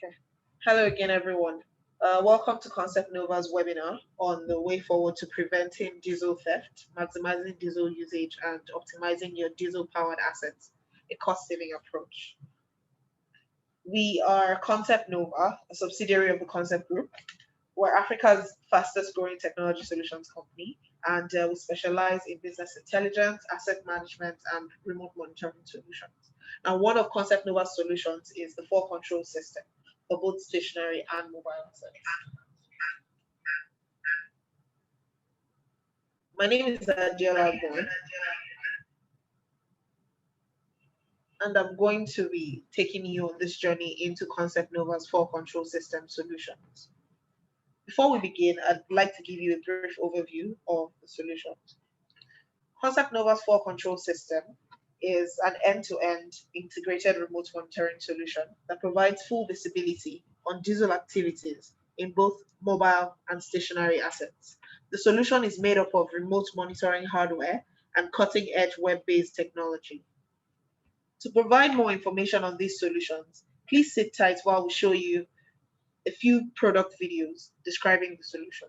Okay. Hello again, everyone. Welcome to Concept Nova's webinar on the way forward to preventing diesel theft, maximizing diesel usage, and optimizing your diesel-powered assets, a cost-saving approach. We are Concept Nova, a subsidiary of the Concept Group. We're Africa's fastest-growing technology solutions company, and we specialize in business intelligence, asset management, and remote monitoring solutions. And one of Concept Nova's solutions is the Fall Control System for both stationary and mobile assets. My name is Adiola Boy, and I'm going to be taking you on this journey into Concept Nova's Fall Control System solutions. Before we begin, I'd like to give you a brief overview of the solutions. Concept Nova's Fall Control System is an end-to-end integrated remote monitoring solution that provides full visibility on diesel activities in both mobile and stationary assets. The solution is made up of remote monitoring hardware and cutting-edge web-based technology. To provide more information on these solutions, please sit tight while we show you a few product videos describing the solution.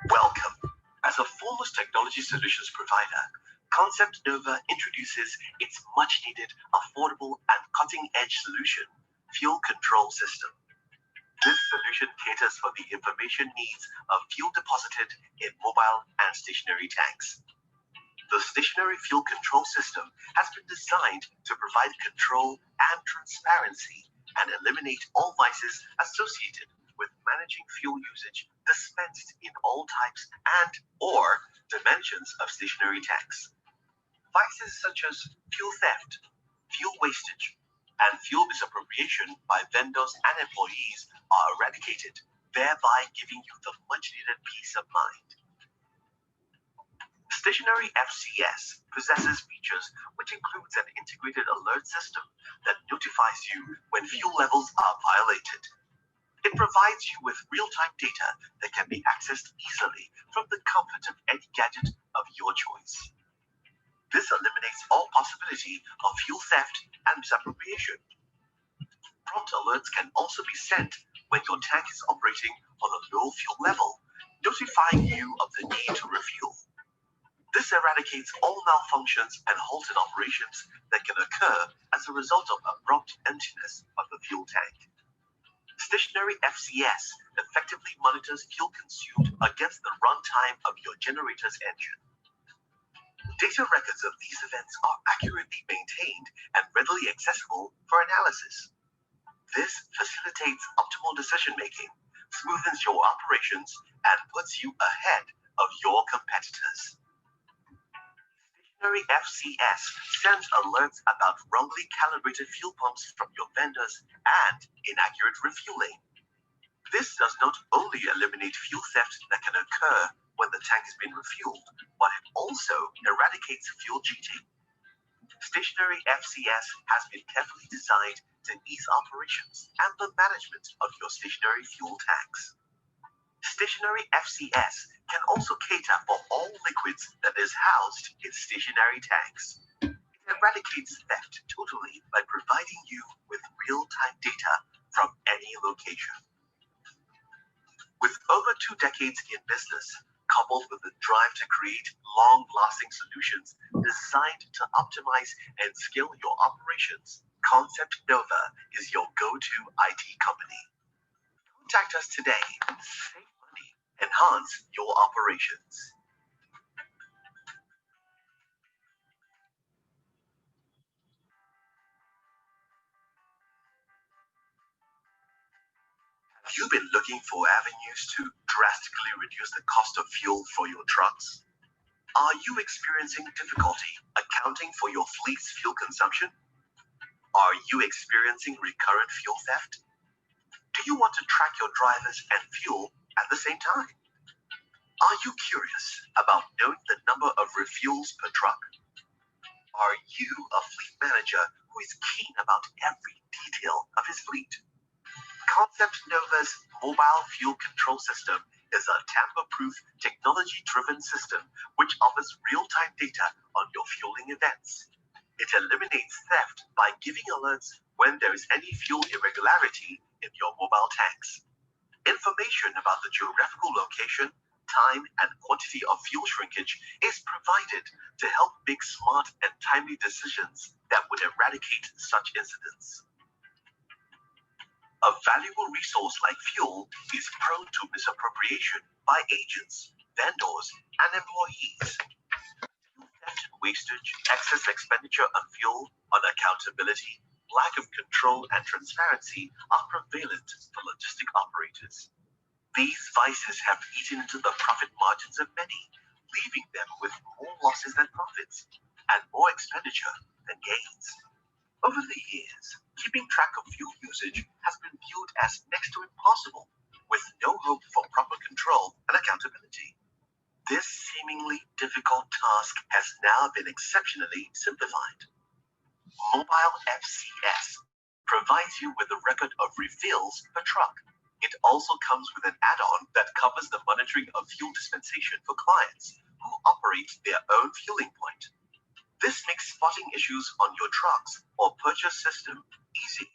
Welcome. As a foremost technology solutions provider, Concept Nova introduces its much-needed, affordable, and cutting-edge solution, Fuel Control System. This solution caters for the information needs of fuel deposited in mobile and stationary tanks. The stationary fuel control system has been designed to provide control and transparency and eliminate all vices associated with managing fuel usage dispensed in all types and or dimensions of stationary tanks. Vices such as fuel theft, fuel wastage, and fuel misappropriation by vendors and employees are eradicated, thereby giving you the much-needed peace of mind. Stationary FCS possesses features which includes an integrated alert system that notifies you when fuel levels are violated. It provides you with real-time data that can be accessed easily from the comfort of any gadget of your choice. This eliminates all possibility of fuel theft and misappropriation. Prompt alerts can also be sent when your tank is operating on a low fuel level, notifying you of the need to refuel. This eradicates all malfunctions and halted operations that can occur as a result of abrupt emptiness of the fuel tank. Stationary FCS effectively monitors fuel consumed against the runtime of your generator's engine. Data records of these events are accurately maintained and readily accessible for analysis. This facilitates optimal decision-making, smoothens your operations, and puts you ahead of your competitors. Stationary FCS sends alerts about wrongly calibrated fuel pumps from your vendors and inaccurate refueling. This does not only eliminate fuel theft that can occur when the tank has been refueled, but it also eradicates fuel cheating. Stationary FCS has been carefully designed to ease operations and the management of your stationary fuel tanks. Stationary FCS can also cater for all liquids that is housed in stationary tanks. It eradicates theft totally by providing you with real-time data from any location. With over 2 decades in business, coupled with the drive to create long-lasting solutions designed to optimize and scale your operations, Concept Nova is your go-to IT company. Contact us today. Save money. Enhance your operations. Have you been looking for avenues to drastically reduce the cost of fuel for your trucks? Are you experiencing difficulty accounting for your fleet's fuel consumption? Are you experiencing recurrent fuel theft? Do you want to track your drivers and fuel at the same time? Are you curious about knowing the number of refuels per truck? Are you a fleet manager who is keen about every detail of his fleet? Concept Nova's mobile fuel control system is a tamper-proof, technology-driven system which offers real-time data on your fueling events. It eliminates theft by giving alerts when there is any fuel irregularity in your mobile tanks. Information about the geographical location, time, and quantity of fuel shrinkage is provided to help make smart and timely decisions that would eradicate such incidents. A valuable resource like fuel is prone to misappropriation by agents, vendors, and employees. Fuel theft, wastage, excess expenditure on fuel, unaccountability, lack of control, and transparency are prevalent for logistic operators. These vices have eaten into the profit margins of many, leaving them with more losses than profits and more expenditure than gains. Over the years, keeping track of fuel usage has been viewed as next to impossible, with no hope for proper control and accountability. This seemingly difficult task has now been exceptionally simplified. Mobile FCS provides you with a record of refills per truck. It also comes with an add-on that covers the monitoring of fuel dispensation for clients who operate their own fueling point. This makes spotting issues on your trucks or purchase system easy.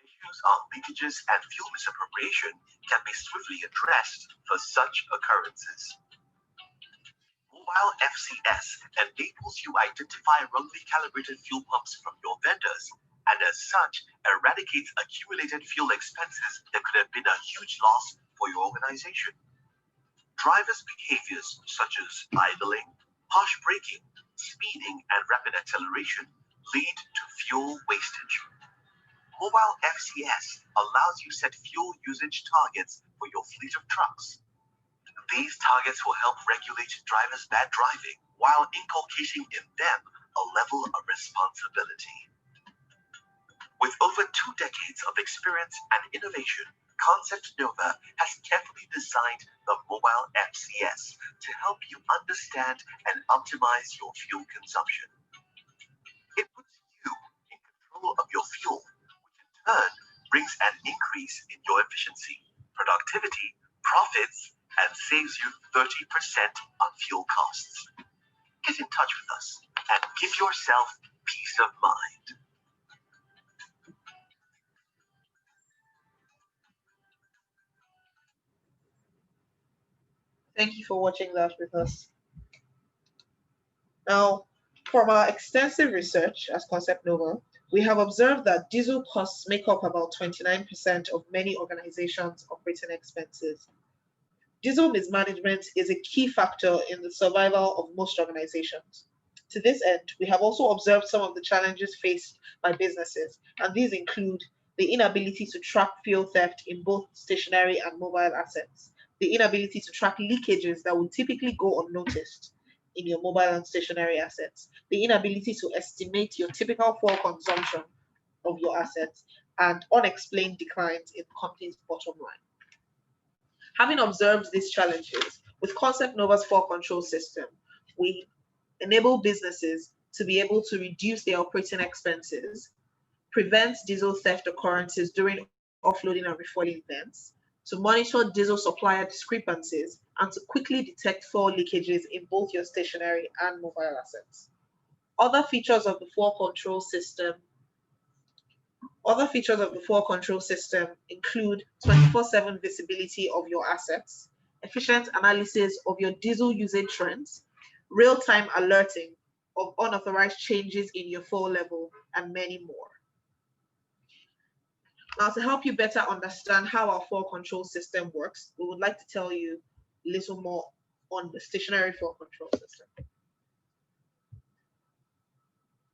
Issues on leakages and fuel misappropriation can be swiftly addressed for such occurrences. Mobile FCS enables you to identify wrongly calibrated fuel pumps from your vendors, and as such, eradicates accumulated fuel expenses that could have been a huge loss for your organization. Drivers' behaviors such as idling, harsh braking, speeding, and rapid acceleration lead to fuel wastage. Mobile FCS allows you set fuel usage targets for your fleet of trucks. These targets will help regulate drivers' bad driving while inculcating in them a level of responsibility. With over 2 decades of experience and innovation, Concept Nova has carefully designed the mobile FCS to help you understand and optimize your fuel consumption. It puts you in control of your fuel, which in turn brings an increase in your efficiency, productivity, profits, and saves you 30% on fuel costs. Get in touch with us and give yourself peace of mind. Thank you for watching that with us. Now, from our extensive research as Concept Nova, we have observed that diesel costs make up about 29% of many organizations' operating expenses. Diesel mismanagement is a key factor in the survival of most organizations. To this end, we have also observed some of the challenges faced by businesses, and these include the inability to track fuel theft in both stationary and mobile assets, the inability to track leakages that would typically go unnoticed in your mobile and stationary assets, the inability to estimate your typical fuel consumption of your assets, and unexplained declines in the company's bottom line. Having observed these challenges, with Concept Nova's fuel control system, we enable businesses to be able to reduce their operating expenses, prevent diesel theft occurrences during offloading and refueling events, to monitor diesel supplier discrepancies, and to quickly detect fuel leakages in both your stationary and mobile assets. Other features of the fuel control system include 24/7 visibility of your assets, efficient analysis of your diesel usage trends, real-time alerting of unauthorized changes in your fuel level, and many more. Now, to help you better understand how our fuel control system works, we would like to tell you a little more on the stationary fuel control system.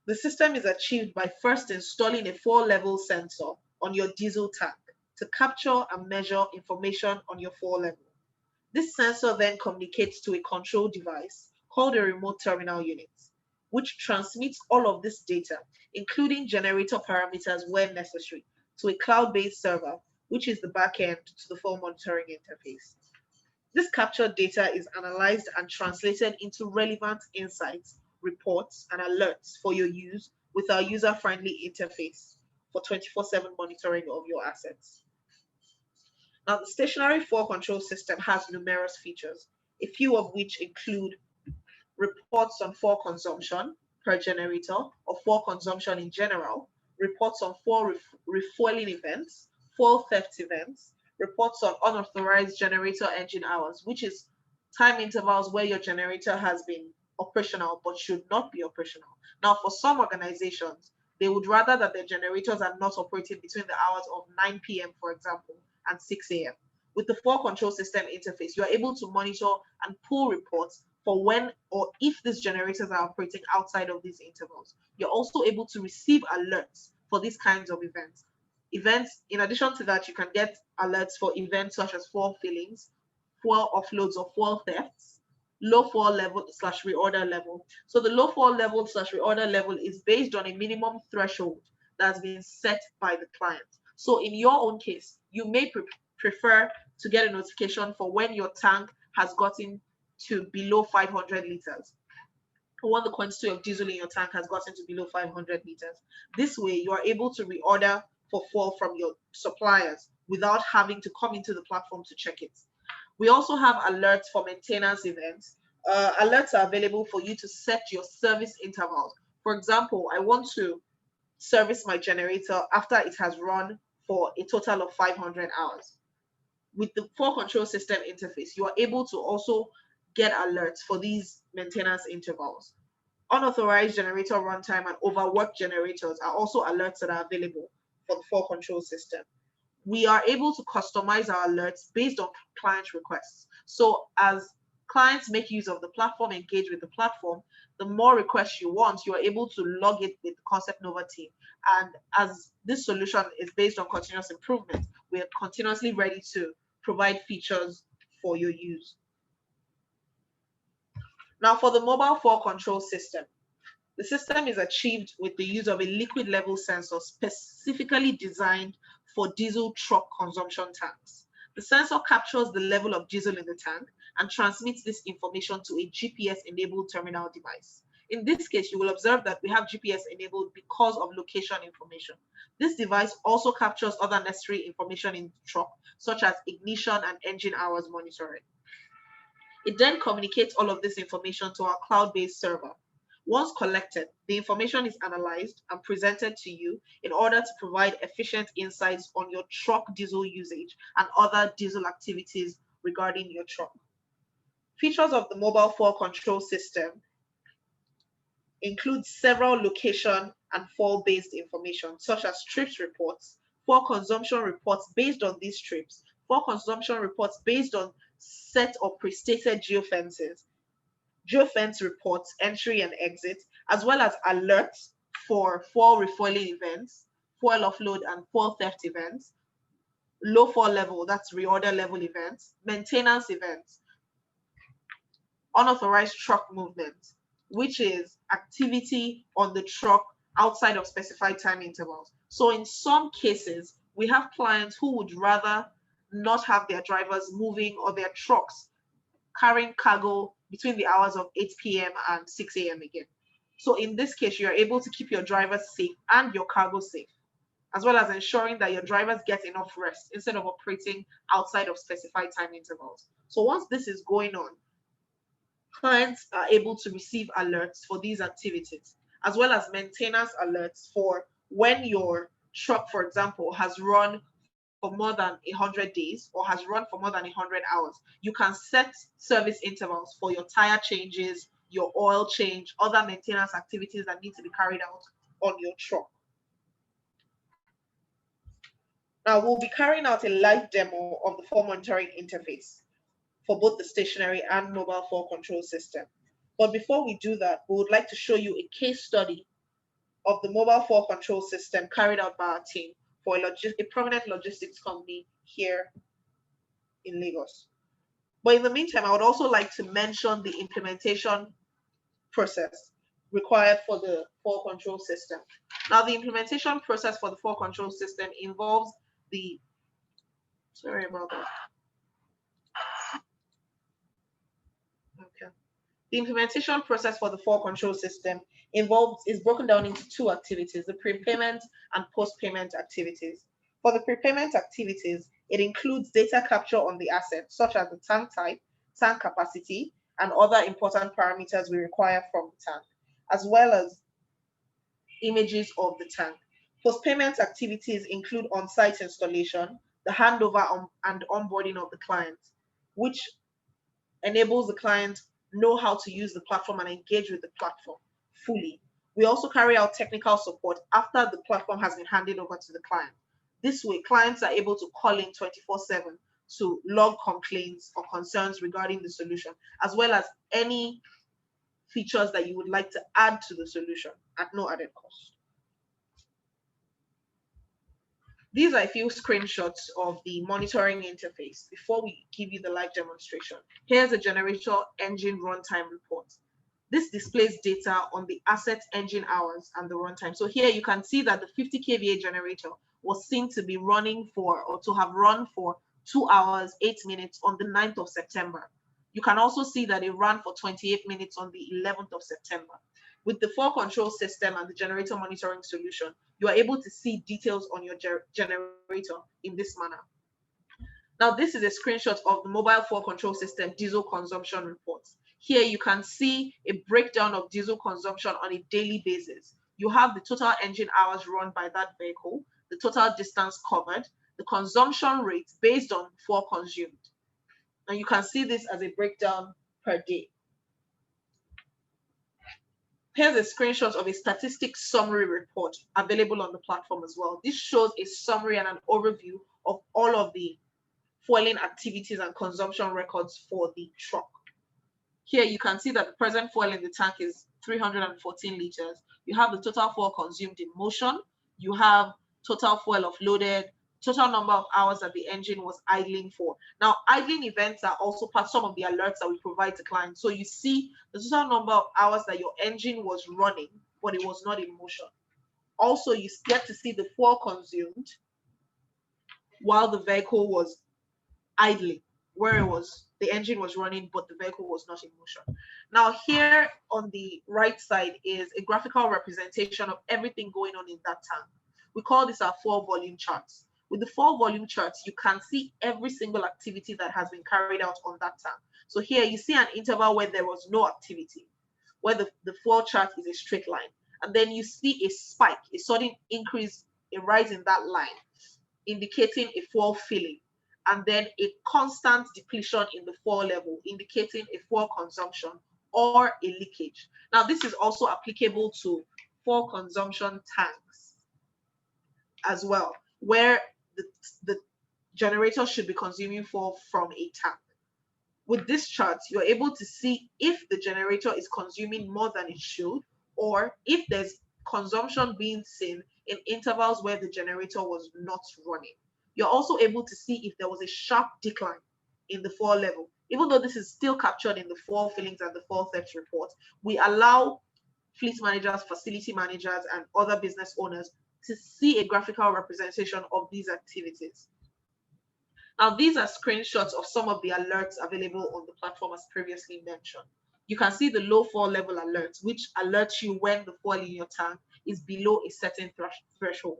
The system is achieved by first installing a fuel level sensor on your diesel tank to capture and measure information on your fuel level. This sensor then communicates to a control device called a remote terminal unit, which transmits all of this data, including generator parameters where necessary, to a cloud-based server, which is the backend to the fuel monitoring interface. This captured data is analyzed and translated into relevant insights, reports, and alerts for your use with our user-friendly interface for 24/7 monitoring of your assets. Now, the stationary fall control system has numerous features, a few of which include reports on fall consumption per generator or fall consumption in general, reports on fall refueling events, fall theft events, reports on unauthorized generator engine hours, which is time intervals where your generator has been operational but should not be operational. Now, for some organizations, they would rather that their generators are not operating between the hours of 9 p.m., for example, and 6 a.m. With the fall control system interface, you are able to monitor and pull reports for when or if these generators are operating outside of these intervals. You're also able to receive alerts for these kinds of events. In addition to that, you can get alerts for events such as fuel fillings, fuel offloads or fuel thefts, low fall level / reorder level. So the low fall level / reorder level is based on a minimum threshold that's been set by the client. So in your own case, you may prefer to get a notification for when your tank has gotten to below 500 liters, or when the quantity of diesel in your tank has gotten to below 500 liters. This way, you are able to reorder for fuel from your suppliers without having to come into the platform to check it. We also have alerts for maintenance events. Alerts are available for you to set your service intervals. For example, I want to service my generator after it has run for a total of 500 hours. With the fall control system interface, you are able to also get alerts for these maintenance intervals. Unauthorized generator runtime and overworked generators are also alerts that are available for the fall control system. We are able to customize our alerts based on client requests. So as clients make use of the platform, engage with the platform, the more requests you want, you are able to log it with the Concept Nova team. And as this solution is based on continuous improvement, we are continuously ready to provide features for your use. Now, for the mobile fall control system, the system is achieved with the use of a liquid level sensor specifically designed for diesel truck consumption tanks. The sensor captures the level of diesel in the tank and transmits this information to a GPS-enabled terminal device. In this case, you will observe that we have GPS enabled because of location information. This device also captures other necessary information in the truck, such as ignition and engine hours monitoring. It then communicates all of this information to our cloud-based server. Once collected, the information is analyzed and presented to you in order to provide efficient insights on your truck diesel usage and other diesel activities regarding your truck. Features of the mobile fall control system include several location and fall-based information, such as trips reports, fall consumption reports based on these trips, fall consumption reports based on set or pre-stated geofences, geofence reports, entry and exit, as well as alerts for fuel refueling events, fuel offload and fuel theft events, low fall level, that's reorder level events, maintenance events, unauthorized truck movement, which is activity on the truck outside of specified time intervals. So in some cases, we have clients who would rather not have their drivers moving or their trucks carrying cargo between the hours of 8 p.m. and 6 a.m. again. So in this case, you are able to keep your drivers safe and your cargo safe, as well as ensuring that your drivers get enough rest instead of operating outside of specified time intervals. So once this is going on, clients are able to receive alerts for these activities, as well as maintenance alerts for when your truck, for example, has run for more than 100 days or has run for more than 100 hours. You can set service intervals for your tire changes, your oil change, other maintenance activities that need to be carried out on your truck. Now, we'll be carrying out a live demo of the fall monitoring interface for both the stationary and mobile fall control system. But before we do that, we would like to show you a case study of the mobile fall control system carried out by our team for a prominent logistics company here in Lagos. But in the meantime, I would also like to mention the implementation process required for the fall control system. Now, the implementation process for the fall control system involves the, sorry about that. Okay. The implementation process for the fall control system is broken down into two activities, the prepayment and post-payment activities. For the prepayment activities, It includes data capture on the asset, such as the tank type, tank capacity, and other important parameters we require from the tank, as well as images of the tank. Post-payment activities include on-site installation, the handover and onboarding of the client, which enables the client know how to use the platform and engage with the platform fully. We also carry out technical support after the platform has been handed over to the client. This way, clients are able to call in 24/7 to log complaints or concerns regarding the solution, as well as any features that you would like to add to the solution at no added cost. These are a few screenshots of the monitoring interface before we give you the live demonstration. Here's a generator engine runtime report. This displays data on the asset engine hours and the runtime. So here you can see that the 50 kVA generator was seen to be running for, or to have run for 2 hours, 8 minutes on the 9th of September. You can also see that it ran for 28 minutes on the 11th of September. With the fall control system and the generator monitoring solution, you are able to see details on your generator in this manner. Now, this is a screenshot of the mobile fall control system diesel consumption reports. Here you can see a breakdown of diesel consumption on a daily basis. You have the total engine hours run by that vehicle, the total distance covered, the consumption rate based on fuel consumed. And you can see this as a breakdown per day. Here's a screenshot of a statistics summary report available on the platform as well. This shows a summary and an overview of all of the fueling activities and consumption records for the truck. Here you can see that the present fuel in the tank is 314 liters. You have the total fuel consumed in motion. You have total fuel offloaded, total number of hours that the engine was idling for. Now, idling events are also some of the alerts that we provide to clients. So you see the total number of hours that your engine was running, but it was not in motion. Also, you get to see the fuel consumed while the vehicle was idling, where the engine was running, but the vehicle was not in motion. Now, here on the right side is a graphical representation of everything going on in that tank. We call this our fuel volume charts. With the fuel volume charts, you can see every single activity that has been carried out on that tank. So here you see an interval where there was no activity, where the fuel chart is a straight line. And then you see a spike, a sudden increase, a rise in that line, indicating a fuel filling. And then a constant depletion in the fuel level, indicating a fuel consumption or a leakage. Now, this is also applicable to fuel consumption tanks as well, where the generator should be consuming fuel from a tank. With this chart, you're able to see if the generator is consuming more than it should, or if there's consumption being seen in intervals where the generator was not running. You're also able to see if there was a sharp decline in the fuel level. Even though this is still captured in the fuel fillings and the fuel theft report, we allow fleet managers, facility managers, and other business owners to see a graphical representation of these activities. Now, these are screenshots of some of the alerts available on the platform as previously mentioned. You can see the low fuel level alerts, which alerts you when the fuel in your tank is below a certain threshold.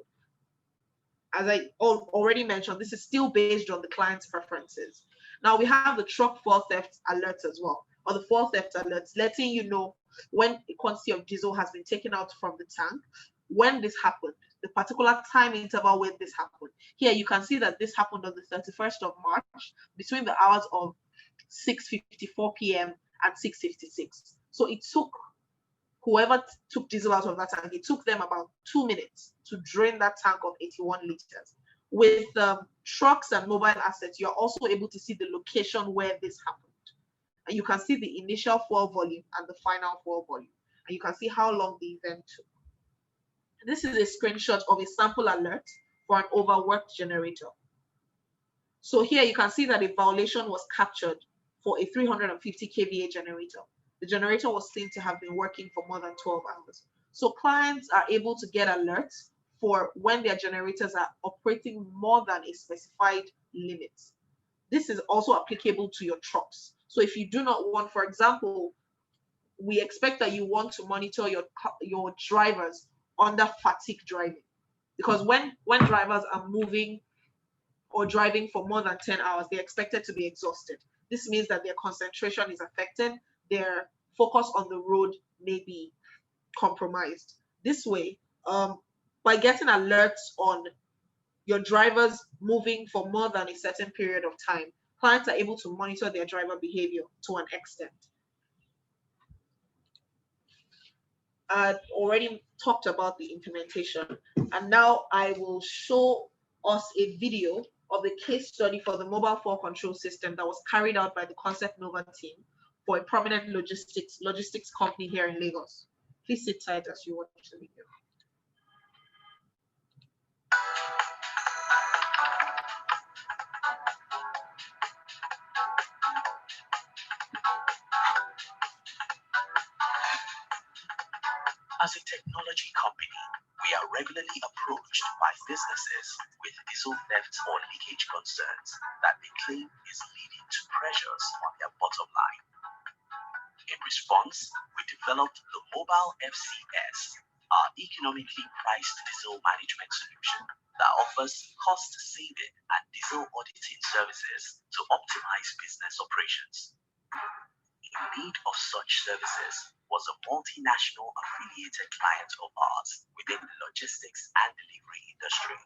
As I already mentioned, this is still based on the client's preferences. Now, we have the truck fuel theft alerts as well, or the fuel theft alerts, letting you know when a quantity of diesel has been taken out from the tank, when this happened, the particular time interval when this happened. Here you can see that this happened on the 31st of March between the hours of 6:54 p.m. and 6:56. So it took whoever took diesel out of that tank, it took them about 2 minutes to drain that tank of 81 liters. With trucks and mobile assets, you're also able to see the location where this happened. And you can see the initial fuel volume and the final fuel volume. And you can see how long the event took. This is a screenshot of a sample alert for an overworked generator. So here you can see that a violation was captured for a 350 kVA generator. The generator was seen to have been working for more than 12 hours. So clients are able to get alerts for when their generators are operating more than a specified limit. This is also applicable to your trucks. So if you do not want, for example, we expect that you want to monitor your drivers under fatigue driving, because when drivers are moving or driving for more than 10 hours, they're expected to be exhausted. This means that their concentration is affected, their focus on the road may be compromised. This way, by getting alerts on your drivers moving for more than a certain period of time, clients are able to monitor their driver behavior to an extent. I already talked about the implementation, and now I will show us a video of the case study for the mobile fall control system that was carried out by the Concept Nova team for a prominent logistics company here in Lagos. Please sit tight as you watch the video. As a technology company, we are regularly approached by businesses with diesel theft or leakage concerns that they claim is leading to pressures on their bottom line. In response, we developed the Mobile FCS, our economically priced diesel management solution that offers cost-saving and diesel auditing services to optimize business operations. In need of such services was a multinational affiliated client of ours within the logistics and delivery industry.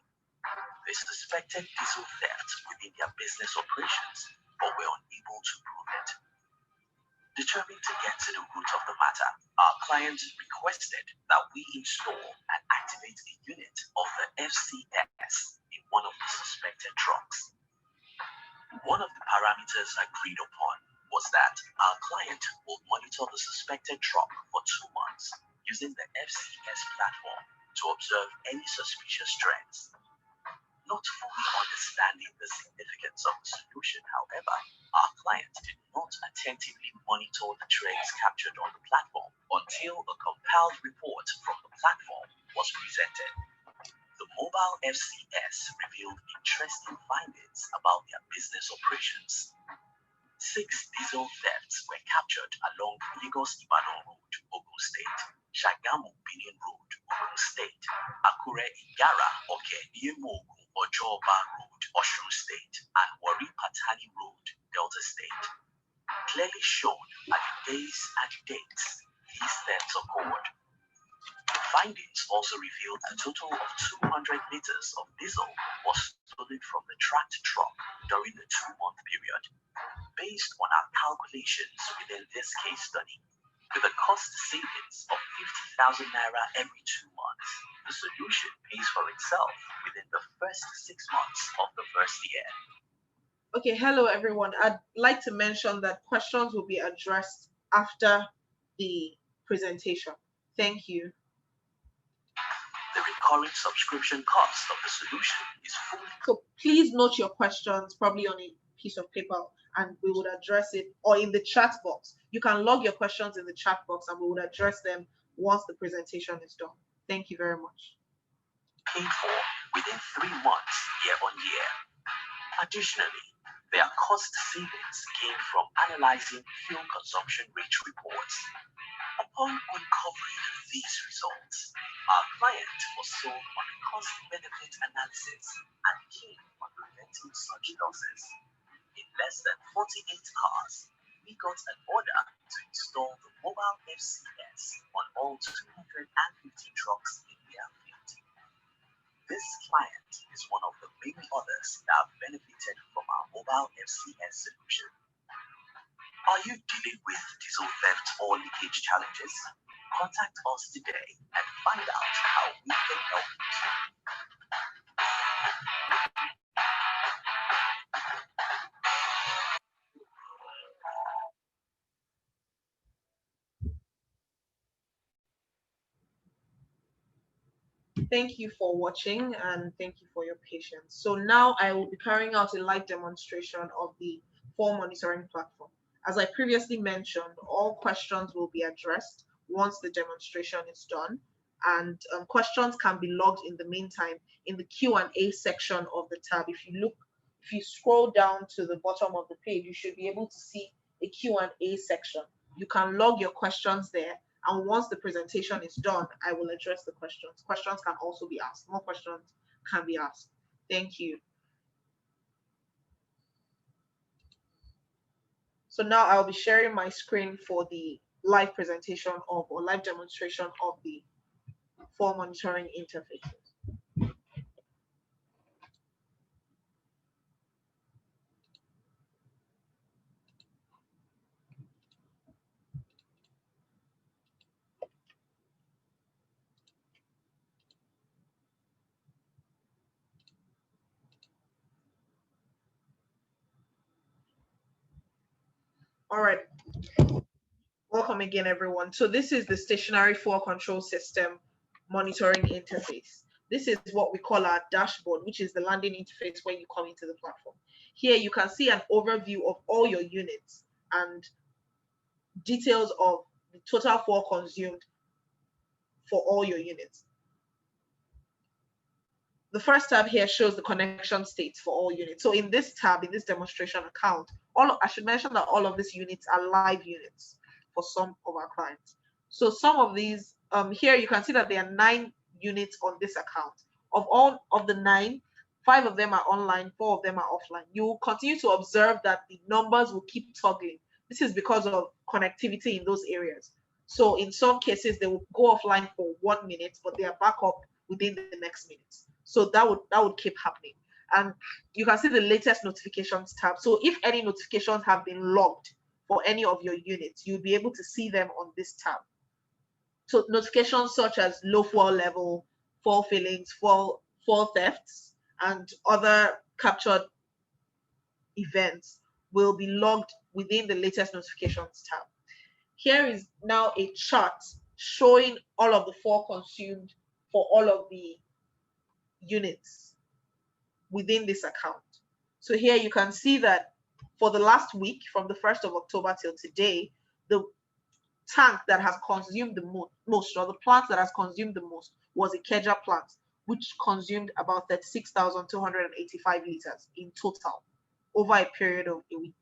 They suspected diesel theft within their business operations, but were unable to prove it. Determined to get to the root of the matter, our client requested that we install and activate a unit of the FCS in one of the suspected trucks. One of the parameters agreed upon was that our client will monitor the suspected truck for 2 months using the FCS platform to observe any suspicious trends. Not fully understanding the significance of the solution, however, our client did not attentively monitor the trends captured on the platform until a compiled report from the platform was presented. The Mobile FCS revealed interesting findings about their business operations. 6 diesel thefts were captured along Lagos-Ibadan Road, Ogun State, Shagamu-Benin Road, Ogun State, Akure-Igara, Oke-Niemogun, Ojoba Road, Osun State, and Wari-Patani Road, Delta State. Clearly shown are the days and dates these thefts occurred. Findings also revealed a total of 200 liters of diesel was stolen from the tracked truck during the 2-month period. Based on our calculations within this case study, with a cost savings of 50,000 Naira every 2 months, the solution pays for itself within the first 6 months of the first year. Okay, hello everyone. I'd like to mention that questions will be addressed after the presentation. Thank you. The recurring subscription cost of the solution is fully. So please note your questions probably on a piece of paper and we would address it, or in the chat box. You can log your questions in the chat box and we would address them once the presentation is done. Thank you very much. Paid for within 3 months year on year. Additionally, their cost savings came from analyzing fuel consumption rate reports. Upon uncovering these results, our client was sold on a cost-benefit analysis and keen on preventing such losses. In less than 48 cars, we got an order to install the Mobile FCS on all 250 trucks in their fleet. This client is one of the many others that have benefited from our Mobile FCS solution. Are you dealing with diesel theft or leakage challenges? Contact us today and find out how we can help you. Thank you for watching and thank you for your patience. So now I will be carrying out a live demonstration of the fall monitoring platform. As I previously mentioned, all questions will be addressed once the demonstration is done, and questions can be logged in the meantime in the Q&A section of the tab. If you scroll down to the bottom of the page, you should be able to see a Q&A section. You can log your questions there, and once the presentation is done, I will address the questions. Questions can also be asked. More questions can be asked. Thank you. So now I'll be sharing my screen for the live presentation of or live demonstration of the fuel monitoring interfaces. All right. Welcome again, everyone. So this is the stationary fuel control system monitoring interface. This is what we call our dashboard, which is the landing interface when you come into the platform. Here you can see an overview of all your units and details of the total fuel consumed for all your units. The first tab here shows the connection states for all units. So in this tab, in this demonstration account, I should mention that all of these units are live units for some of our clients. So some of these, here you can see that there are 9 units on this account. Of all of the 9, 5 of them are online, 4 of them are offline. You will continue to observe that the numbers will keep toggling. This is because of connectivity in those areas. So in some cases, they will go offline for 1 minute, but they are back up within the next minute. So that would keep happening. And you can see the latest notifications tab. So if any notifications have been logged for any of your units, you'll be able to see them on this tab. So notifications such as low fuel level, fuel fillings, fuel thefts, and other captured events will be logged within the latest notifications tab. Here is now a chart showing all of the fuel consumed for all of the units within this account. So here you can see that for the last week, from the 1st of October till today, the tank that has consumed the most, or the plant that has consumed the most, was a Ikeja plant, which consumed about 36,285 liters in total over a period of a week.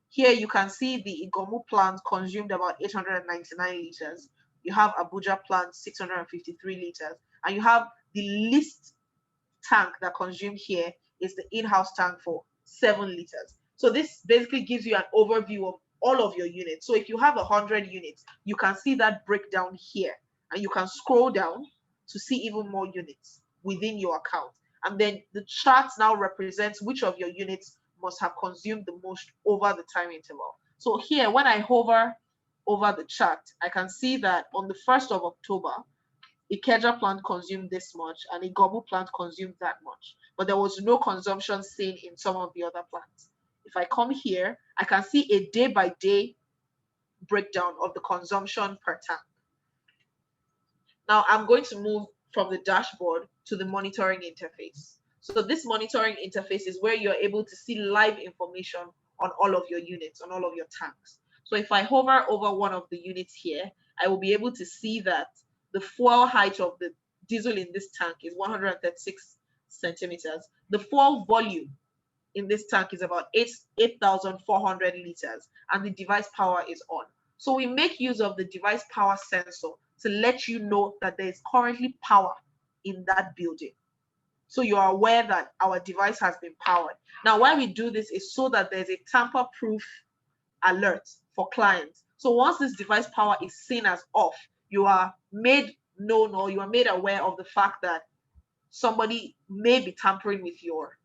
Here you can see the Igomu plant consumed about 899 liters. You have Abuja plant 653 liters, and you have the least tank that consumed here is the in-house tank for 7 liters. So this basically gives you an overview of all of your units. So if you have 100 units, you can see that breakdown here, and you can scroll down to see even more units within your account. And then the chart now represents which of your units must have consumed the most over the time interval. So here, when I hover over the chart, I can see that on the 1st of October, Ikeja plant consumed this much and Igomu plant consumed that much, but there was no consumption seen in some of the other plants. If I come here, I can see a day-by-day breakdown of the consumption per tank. Now I'm going to move from the dashboard to the monitoring interface. So this monitoring interface is where you're able to see live information on all of your units, on all of your tanks. So if I hover over one of the units here, I will be able to see that the fuel height of the diesel in this tank is 136 centimeters. The fuel volume in this tank is about 8,400 liters, and the device power is on. So we make use of the device power sensor to let you know that there is currently power in that building. So you are aware that our device has been powered. Now, why we do this is so that there's a tamper-proof alert for clients. So once this device power is seen as off, you are made known, or you are made aware of the fact that somebody may be tampering with your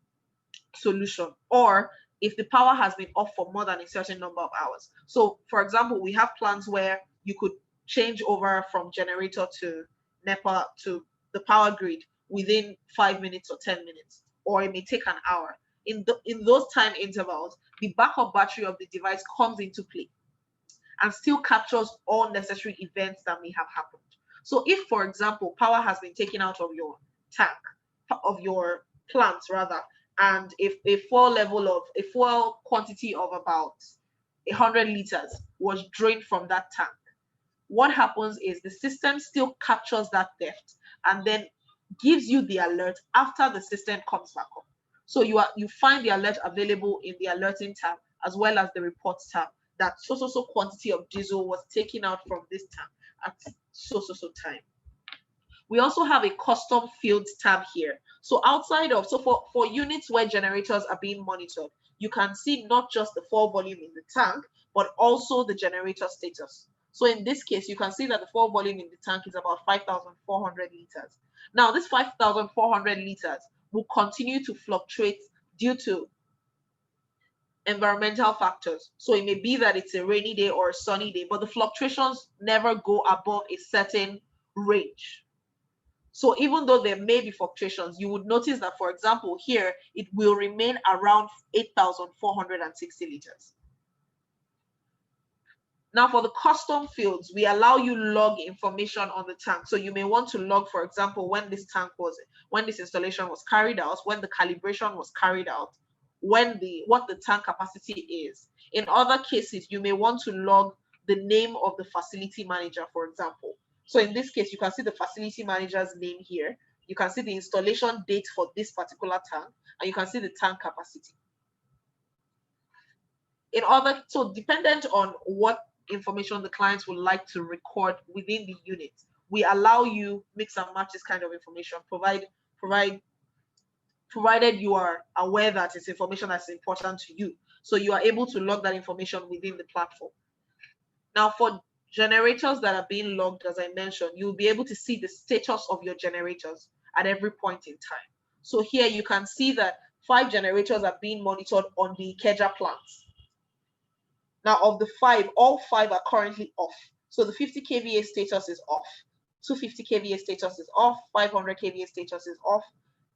solution, or if the power has been off for more than a certain number of hours. So for example, we have plans where you could change over from generator to NEPA to the power grid within 5 minutes or 10 minutes, or it may take an hour. In those time intervals, the backup battery of the device comes into play and still captures all necessary events that may have happened. So if, for example, power has been taken out of your tank, of your plant rather, and if a fuel quantity of about 100 liters was drained from that tank, what happens is the system still captures that theft and then gives you the alert after the system comes back up. So you find the alert available in the alerting tab as well as the reports tab, that so quantity of diesel was taken out from this tank at so time. We also have a custom fields tab here. So outside of, so for units where generators are being monitored, you can see not just the fall volume in the tank, but also the generator status. So in this case, you can see that the fall volume in the tank is about 5,400 liters. Now, this 5,400 liters will continue to fluctuate due to environmental factors. So it may be that it's a rainy day or a sunny day, but the fluctuations never go above a certain range. So even though there may be fluctuations, you would notice that, for example, here, it will remain around 8,460 liters. Now for the custom fields, we allow you log information on the tank. So you may want to log, for example, when this installation was carried out, when the calibration was carried out, what the tank capacity is. In other cases, you may want to log the name of the facility manager, for example. So in this case, you can see the facility manager's name here. You can see the installation date for this particular tank, and you can see the tank capacity. So dependent on what information the clients would like to record within the unit, we allow you mix and match this kind of information, provided you are aware that it's information that's important to you. So you are able to log that information within the platform. Now for generators that are being logged, as I mentioned, you'll be able to see the status of your generators at every point in time. So here you can see that 5 generators are being monitored on the Ikeja plant. Now of the 5, all 5 are currently off. So the 50 kVA status is off, 250 kVA status is off, 500 kVA status is off,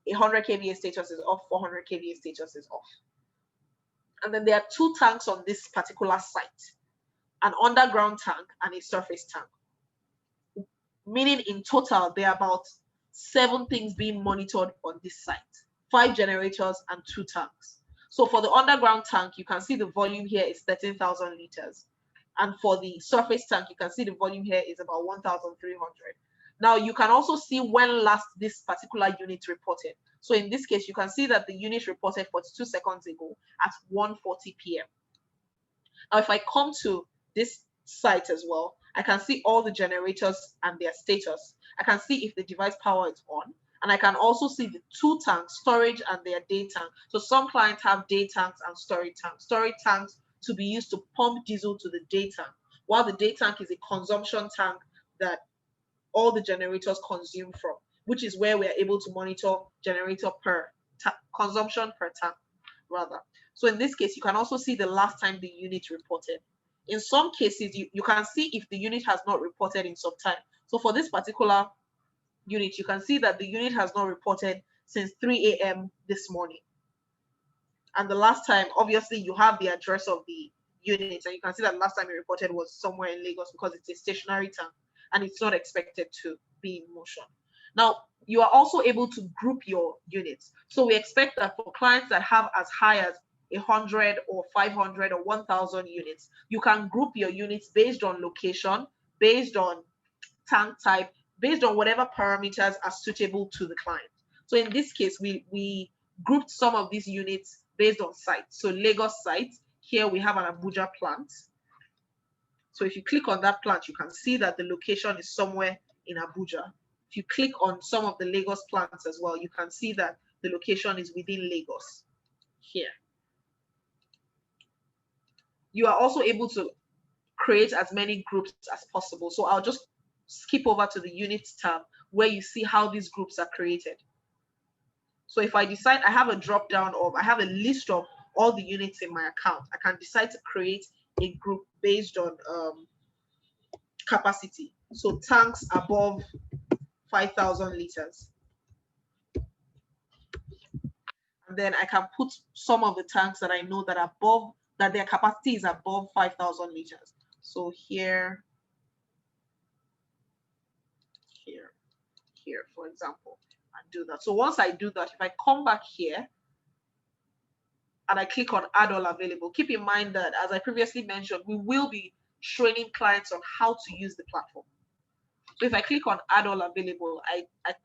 100 kVA status is off, 400 kVA status is off. And then there are 2 tanks on this particular site, an underground tank and a surface tank. Meaning in total, there are about 7 things being monitored on this site, 5 generators and 2 tanks. So for the underground tank, you can see the volume here is 13,000 liters. And for the surface tank, you can see the volume here is about 1,300. Now you can also see when last this particular unit reported. So in this case, you can see that the unit reported 42 seconds ago at 1:40 p.m. Now if I come to this site as well, I can see all the generators and their status. I can see if the device power is on. And I can also see the 2 tanks, storage and their day tank. So some clients have day tanks and storage tanks. Storage tanks to be used to pump diesel to the day tank, while the day tank is a consumption tank that all the generators consume from, which is where we are able to monitor generator consumption per tank, rather. So in this case, you can also see the last time the unit reported. In some cases, you can see if the unit has not reported in some time. So for this particular unit, you can see that the unit has not reported since 3 a.m. this morning. And the last time, obviously, you have the address of the unit, and you can see that last time it reported was somewhere in Lagos because it's a stationary tank and it's not expected to be in motion. Now, you are also able to group your units. So we expect that for clients that have as high as 100 or 500 or 1,000 units, you can group your units based on location, based on tank type, based on whatever parameters are suitable to the client. So in this case, we grouped some of these units based on sites. So Lagos site, here we have an Abuja plant. So if you click on that plant, you can see that the location is somewhere in Abuja. If you click on some of the Lagos plants as well, you can see that the location is within Lagos here. You are also able to create as many groups as possible. So I'll just skip over to the units tab where you see how these groups are created. So if I decide I have a drop down of, I have a list of all the units in my account, I can decide to create a group based on capacity. So tanks above 5,000 liters. And then I can put some of the tanks that I know that are above, that their capacity is above 5,000 liters. So here, for example, and do that. So once I do that, if I come back here and I click on add all available, keep in mind that, as I previously mentioned, we will be training clients on how to use the platform. So if I click on add all available,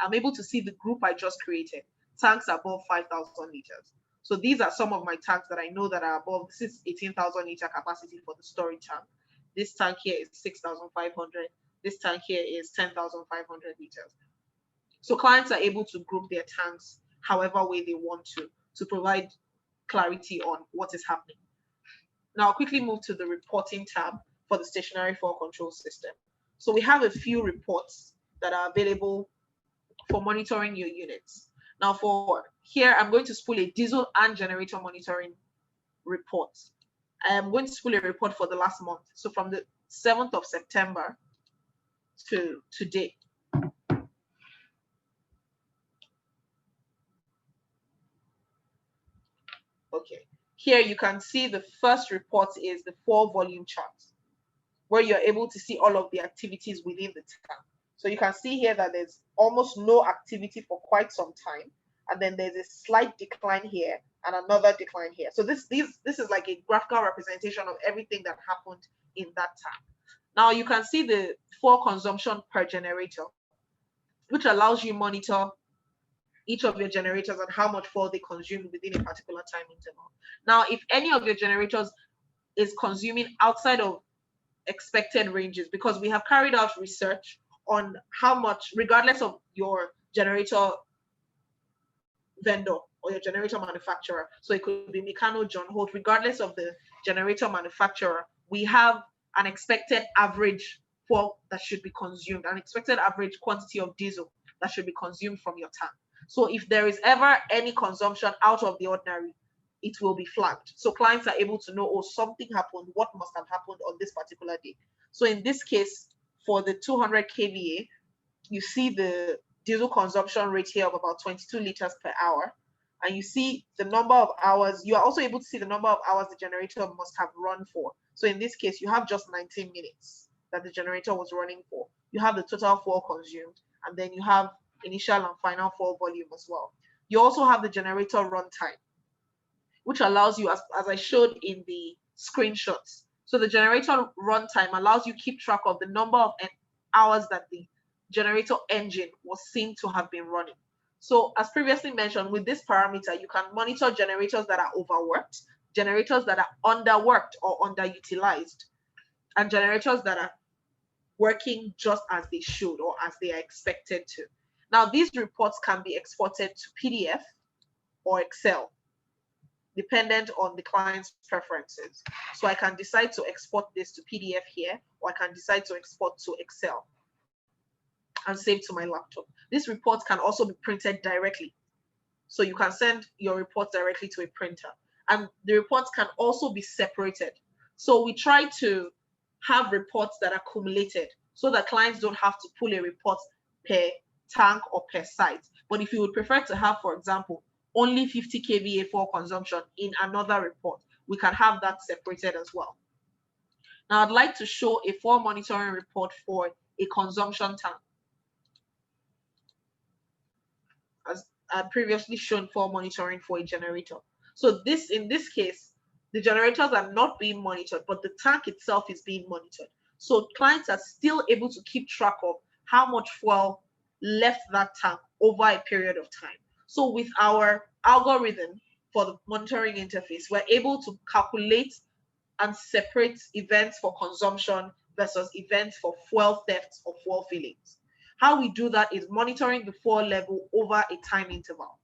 I'm able to see the group I just created, tanks above 5,000 liters. So these are some of my tanks that I know that are above. This is 18,000 liter capacity for the storage tank. This tank here is 6,500. This tank here is 10,500 liters. So clients are able to group their tanks however way they want to provide clarity on what is happening. Now I'll quickly move to the reporting tab for the stationary fuel control system. So we have a few reports that are available for monitoring your units. Now for here, I'm going to spool a diesel and generator monitoring report. I am going to spool a report for the last month. So from the 7th of September to today. Okay, here you can see the first report is the 4 volume chart, where you're able to see all of the activities within the tank. So you can see here that there's almost no activity for quite some time, and then there's a slight decline here and another decline here. So this is like a graphical representation of everything that happened in that tank. Now you can see the fuel consumption per generator, which allows you monitor each of your generators and how much fuel they consume within a particular time interval. Now, if any of your generators is consuming outside of expected ranges, because we have carried out research on how much, regardless of your generator vendor or your generator manufacturer, so it could be Meccano, John Holt, regardless of the generator manufacturer, we have an expected average fuel that should be consumed, an expected average quantity of diesel that should be consumed from your tank. So if there is ever any consumption out of the ordinary, it will be flagged. So clients are able to know, oh, something happened, what must have happened on this particular day. So in this case, for the 200 kVA, you see the diesel consumption rate here of about 22 liters per hour. And you see the number of hours. You are also able to see the number of hours the generator must have run for. So in this case, you have just 19 minutes that the generator was running for. You have the total fuel consumed, and then you have initial and final fuel volume as well. You also have the generator runtime, which allows you, as I showed in the screenshots. So the generator runtime allows you keep track of the number of hours that the generator engine was seen to have been running. So as previously mentioned, with this parameter, you can monitor generators that are overworked, generators that are underworked or underutilized, and generators that are working just as they should or as they are expected to. Now, these reports can be exported to PDF or Excel, dependent on the client's preferences. So I can decide to export this to PDF here, or I can decide to export to Excel and save to my laptop. This report can also be printed directly. So you can send your report directly to a printer. And the reports can also be separated. So we try to have reports that are accumulated so that clients don't have to pull a report per tank or per site. But if you would prefer to have, for example, only 50 kVA for consumption in another report, we can have that separated as well. Now I'd like to show a fuel monitoring report for a consumption tank. As I had previously shown for monitoring for a generator. So in this case, the generators are not being monitored, but the tank itself is being monitored. So clients are still able to keep track of how much fuel left that tank over a period of time. So with our algorithm for the monitoring interface, we're able to calculate and separate events for consumption versus events for fuel theft or fuel fillings. How we do that is monitoring the fuel level over a time interval.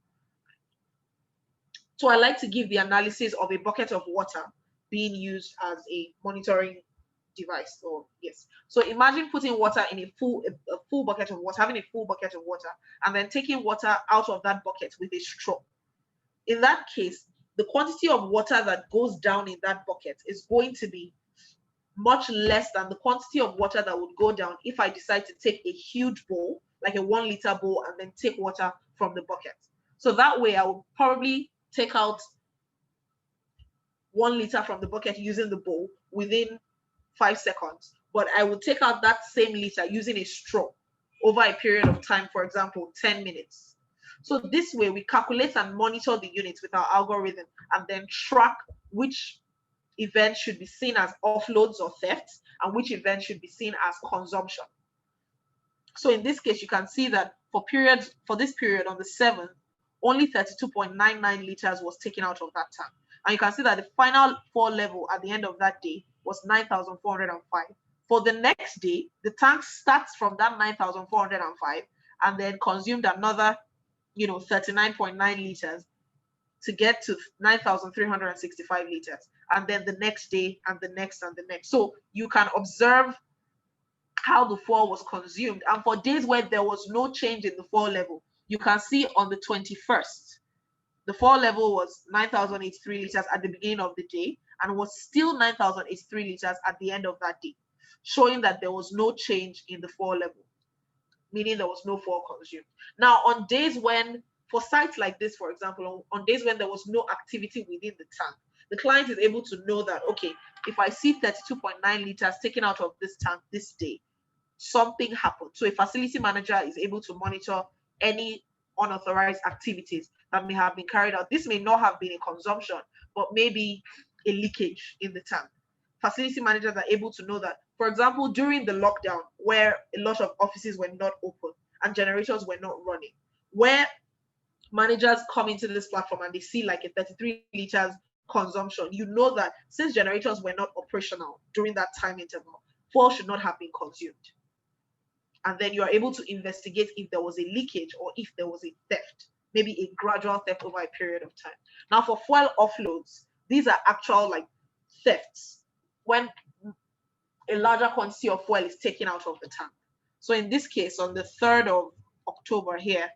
So I like to give the analysis of a bucket of water being used as a monitoring device. Or yes. So imagine putting water in a full bucket of water, having a full bucket of water, and then taking water out of that bucket with a straw. In that case, the quantity of water that goes down in that bucket is going to be much less than the quantity of water that would go down if I decide to take a huge bowl, like a 1 liter bowl, and then take water from the bucket. So that way I will probably take out 1 liter from the bucket using the bowl within 5 seconds, but I will take out that same liter using a straw over a period of time, for example, 10 minutes. So this way we calculate and monitor the units with our algorithm and then track which events should be seen as offloads or thefts and which events should be seen as consumption. So in this case, you can see that for this period on the 7th, only 32.99 liters was taken out of that tank. And you can see that the final fuel level at the end of that day was 9,405. For the next day, the tank starts from that 9,405 and then consumed another, 39.9 liters. to get to 9,365 liters, and then the next day and the next and the next. So you can observe how the fuel was consumed. And for days where there was no change in the fuel level, you can see on the 21st, the fuel level was 9,083 liters at the beginning of the day and was still 9,083 liters at the end of that day, showing that there was no change in the fuel level, meaning there was no fuel consumed. Now, on days when, for sites like this, for example, on days when there was no activity within the tank, the client is able to know that, okay, if I see 32.9 liters taken out of this tank this day, something happened. So a facility manager is able to monitor any unauthorized activities that may have been carried out. This may not have been a consumption, but maybe a leakage in the tank. Facility managers are able to know that, for example, during the lockdown, where a lot of offices were not open and generators were not running, where managers come into this platform and they see like a 33 liters consumption, you know that since generators were not operational during that time interval, fuel should not have been consumed. And then you are able to investigate if there was a leakage or if there was a theft, maybe a gradual theft over a period of time. Now, for fuel offloads, these are actual like thefts when a larger quantity of fuel is taken out of the tank. So in this case, on the 3rd of October here,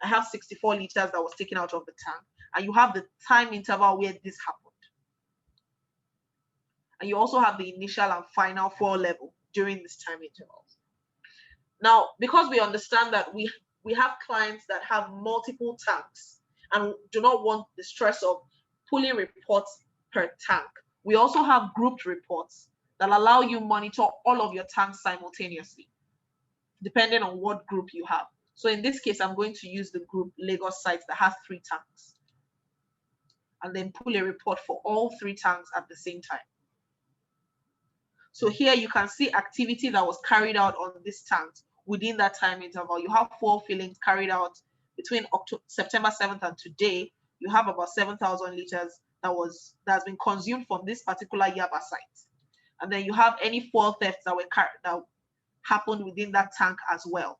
I have 64 liters that was taken out of the tank, and you have the time interval where this happened. And you also have the initial and final fuel level during this time interval. Now, because we understand that we have clients that have multiple tanks and do not want the stress of pulling reports per tank, we also have grouped reports that allow you monitor all of your tanks simultaneously, depending on what group you have. So in this case, I'm going to use the group Lagos sites that has 3 tanks, and then pull a report for all 3 tanks at the same time. So here you can see activity that was carried out on these tanks within that time interval. You have fuel fillings carried out between September 7th and today. You have about 7,000 liters that's been consumed from this particular Yaba site. And then you have any fuel thefts that happened within that tank as well.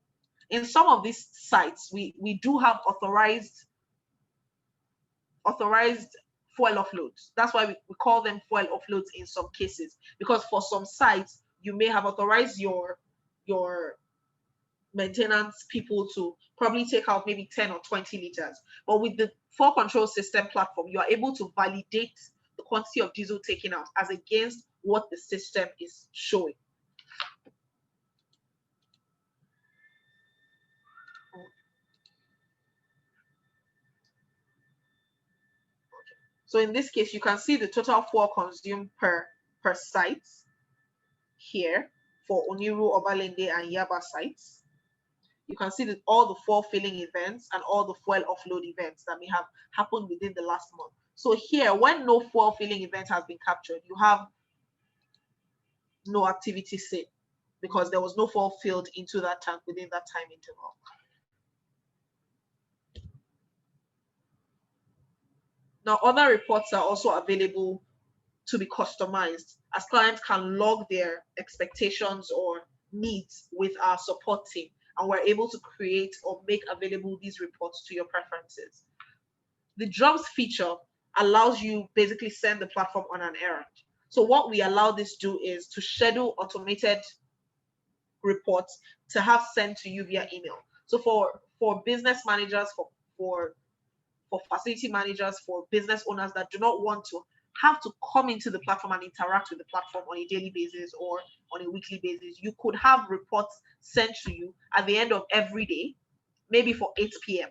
In some of these sites, we do have authorized fuel offloads. That's why we call them fuel offloads in some cases, because for some sites, you may have authorized your maintenance people to probably take out maybe 10 or 20 liters. But with the fuel control system platform, you are able to validate the quantity of diesel taken out as against what the system is showing. So in this case, you can see the total fuel consumed per site here for Oniru, Obalende, and Yaba sites. You can see that all the fuel filling events and all the fuel offload events that may have happened within the last month. So here, when no fuel filling event has been captured, you have no activity seen because there was no fuel filled into that tank within that time interval. Now, other reports are also available to be customized, as clients can log their expectations or needs with our support team, and we're able to create or make available these reports to your preferences. The jobs feature allows you basically send the platform on an errand. So what we allow this to do is to schedule automated reports to have sent to you via email. So for business managers, for facility managers, for business owners that do not want to have to come into the platform and interact with the platform on a daily basis or on a weekly basis, you could have reports sent to you at the end of every day, maybe for 8 p.m.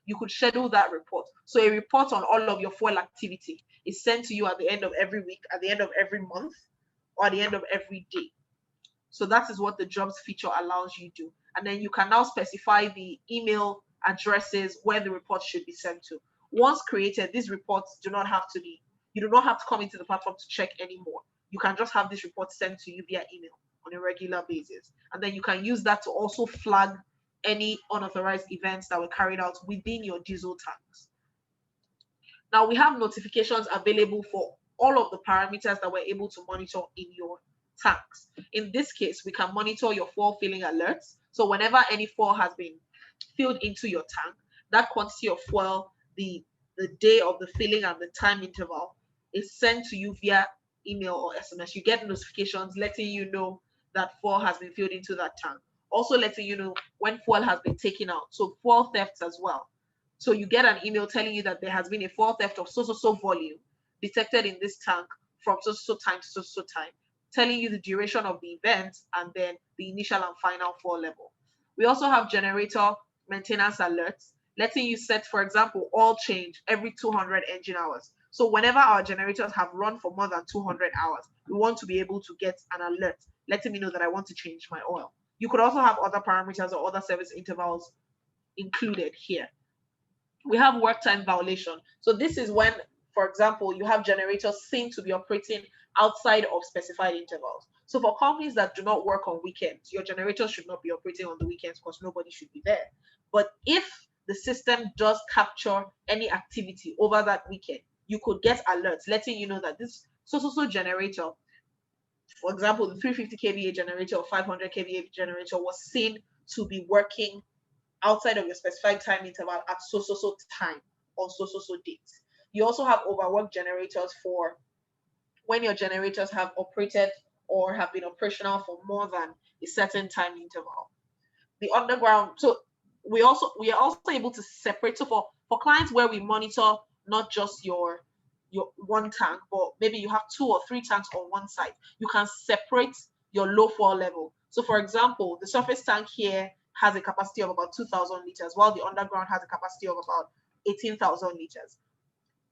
You could schedule that report. So a report on all of your fuel activity is sent to you at the end of every week, at the end of every month, or at the end of every day. So that is what the jobs feature allows you to do. And then you can now specify the email addresses where the report should be sent to. Once created, these reports you do not have to come into the platform to check anymore. You can just have this report sent to you via email on a regular basis. And then you can use that to also flag any unauthorized events that were carried out within your diesel tanks. Now we have notifications available for all of the parameters that we're able to monitor in your tanks. In this case, we can monitor your fuel filling alerts. So whenever any fuel has been filled into your tank, that quantity of fuel, the the day of the filling and the time interval is sent to you via email or SMS. You get notifications letting you know that fuel has been filled into that tank. Also letting you know when fuel has been taken out. So fuel thefts as well. So you get an email telling you that there has been a fuel theft of so volume detected in this tank from so time to so time, telling you the duration of the event and then the initial and final fuel level. We also have generator maintenance alerts, letting you set, for example, oil change every 200 engine hours. So whenever our generators have run for more than 200 hours, we want to be able to get an alert letting me know that I want to change my oil. You could also have other parameters or other service intervals included here. We have work time violation. So this is when, for example, you have generators seen to be operating outside of specified intervals. So for companies that do not work on weekends, your generators should not be operating on the weekends because nobody should be there. But if the system does capture any activity over that weekend, you could get alerts letting you know that this so generator, for example, the 350 kVA generator or 500 kVA generator was seen to be working outside of your specified time interval at so time on so dates. You also have overworked generators for when your generators have operated or have been operational for more than a certain time interval. The underground, so we are also able to separate. So for clients where we monitor not just your one tank, but maybe you have 2 or 3 tanks on one side, you can separate your low fuel level. So for example, the surface tank here has a capacity of about 2,000 liters, while the underground has a capacity of about 18,000 liters.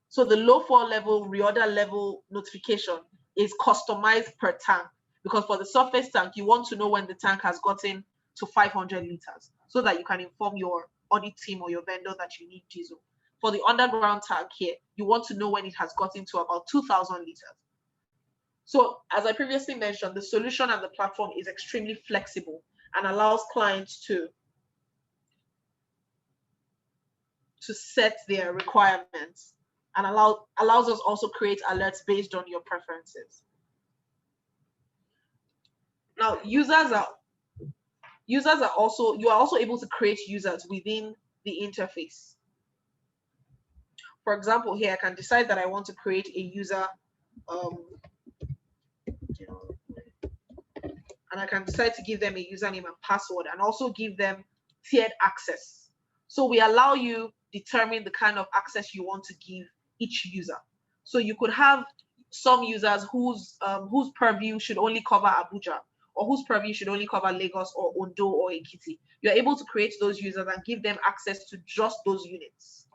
So the low fuel level, reorder level notification is customized per tank, because for the surface tank, you want to know when the tank has gotten to 500 liters so that you can inform your audit team or your vendor that you need diesel. For the underground tank here, you want to know when it has gotten to about 2,000 liters. So as I previously mentioned, the solution and the platform is extremely flexible and allows clients to set their requirements, and allows us also create alerts based on your preferences. Now, you are also able to create users within the interface. For example, here I can decide that I want to create a user, and I can decide to give them a username and password, and also give them tiered access. So we allow you determine the kind of access you want to give each user. So you could have some users whose purview should only cover Abuja, or whose purview should only cover Lagos or Ondo or Ekiti. You're able to create those users and give them access to just those units.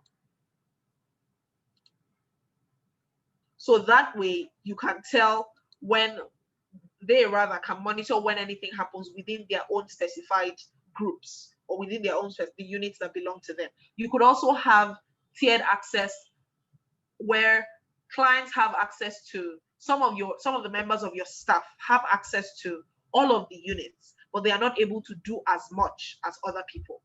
So that way you can tell when can monitor when anything happens within their own specified groups or within their own the units that belong to them. You could also have tiered access where clients have access to some of the members of your staff have access to all of the units, but they are not able to do as much as other people.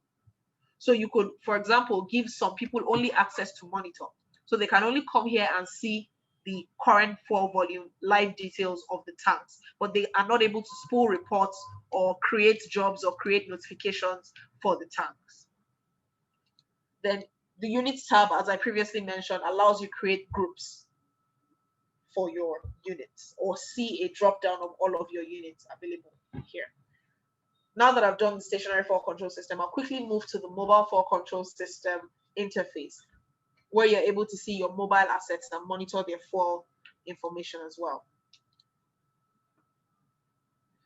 So you could, for example, give some people only access to monitor. So they can only come here and see the current fuel volume, live details of the tanks, but they are not able to spool reports or create jobs or create notifications for the tanks. Then the units tab, as I previously mentioned, allows you to create groups for your units or see a drop down of all of your units available here. Now that I've done the stationary fuel control system, I'll quickly move to the mobile fuel control system interface, where you're able to see your mobile assets and monitor their fuel information as well.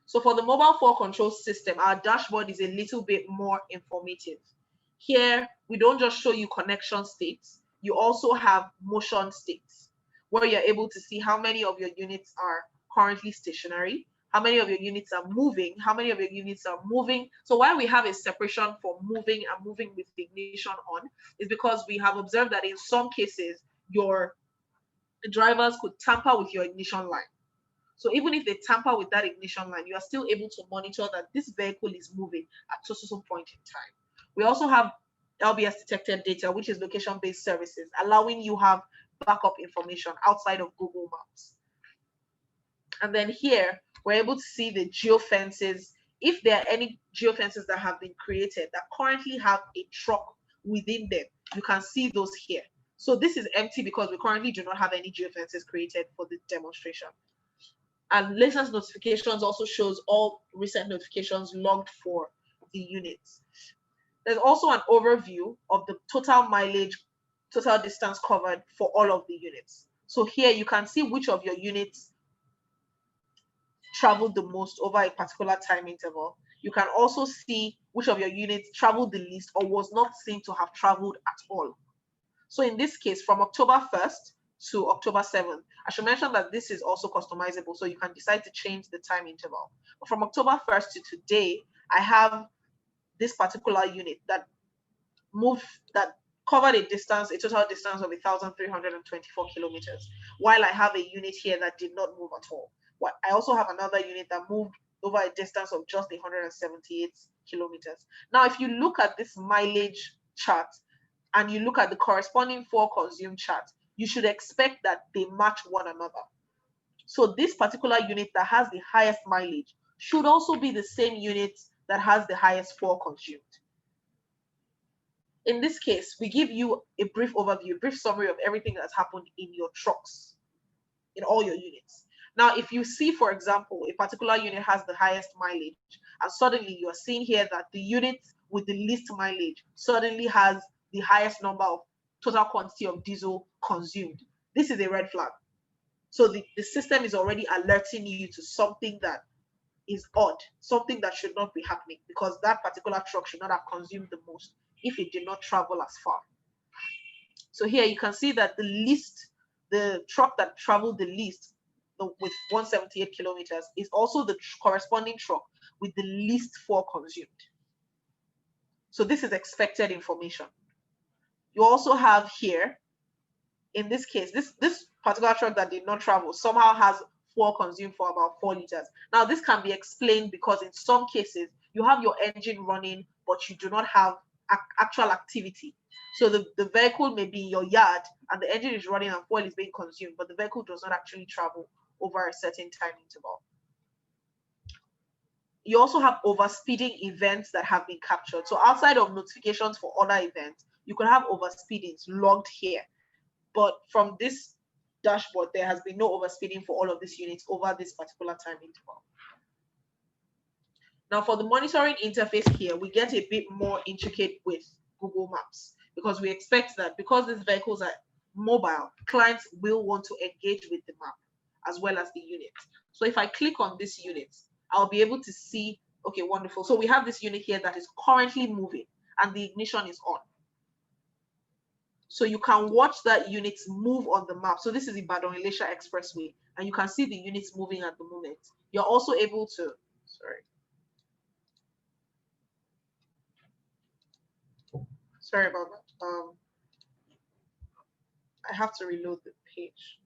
So for the mobile fuel control system, our dashboard is a little bit more informative. Here, we don't just show you connection states, you also have motion states, where you're able to see how many of your units are currently stationary, how many of your units are moving, how many of your units are moving. So why we have a separation for moving and moving with the ignition on is because we have observed that in some cases, your drivers could tamper with your ignition line. So even if they tamper with that ignition line, you are still able to monitor that this vehicle is moving at some point in time. We also have LBS detected data, which is location-based services, allowing you have backup information outside of Google Maps. And then here, we're able to see the geofences. If there are any geofences that have been created that currently have a truck within them, you can see those here. So this is empty because we currently do not have any geofences created for the demonstration. And latest notifications also shows all recent notifications logged for the units. There's also an overview of the total mileage, total distance covered for all of the units. So here you can see which of your units traveled the most over a particular time interval. You can also see which of your units traveled the least or was not seen to have traveled at all. So in this case, from October 1st to October 7th, I should mention that this is also customizable, so you can decide to change the time interval. But from October 1st to today, I have this particular unit that covered a total distance of 1,324 kilometers, while I have a unit here that did not move at all. I also have another unit that moved over a distance of just 178 kilometers. Now, if you look at this mileage chart and you look at the corresponding for consumed chart, you should expect that they match one another. So this particular unit that has the highest mileage should also be the same unit that has the highest for consumed. In this case, we give you a brief overview, a brief summary of everything that's happened in your trucks, in all your units. Now, if you see, for example, a particular unit has the highest mileage, and suddenly you are seeing here that the unit with the least mileage suddenly has the highest number of total quantity of diesel consumed, this is a red flag. So the system is already alerting you to something that is odd, something that should not be happening, because that particular truck should not have consumed the most if it did not travel as far. So here you can see that the truck that traveled the least with 178 kilometers is also the corresponding truck with the least for consumed. So this is expected information. You also have here, in this case, this particular truck that did not travel somehow has fuel consumed for about 4 liters. Now, this can be explained because in some cases, you have your engine running, but you do not have actual activity. So the vehicle may be in your yard and the engine is running and fuel is being consumed, but the vehicle does not actually travel over a certain time interval. You also have overspeeding events that have been captured. So outside of notifications for other events, you can have overspeedings logged here. But from this dashboard, there has been no overspeeding for all of these units over this particular time interval. Now, for the monitoring interface here, we get a bit more intricate with Google Maps, because we expect that because these vehicles are mobile, clients will want to engage with the map as well as the unit. So if I click on this unit, I'll be able to see, okay, wonderful. So we have this unit here that is currently moving and the ignition is on. So you can watch that unit move on the map. So this is the Ibadan-Ilesha Expressway, and you can see the units moving at the moment. You're also able to, sorry about that. I have to reload the page.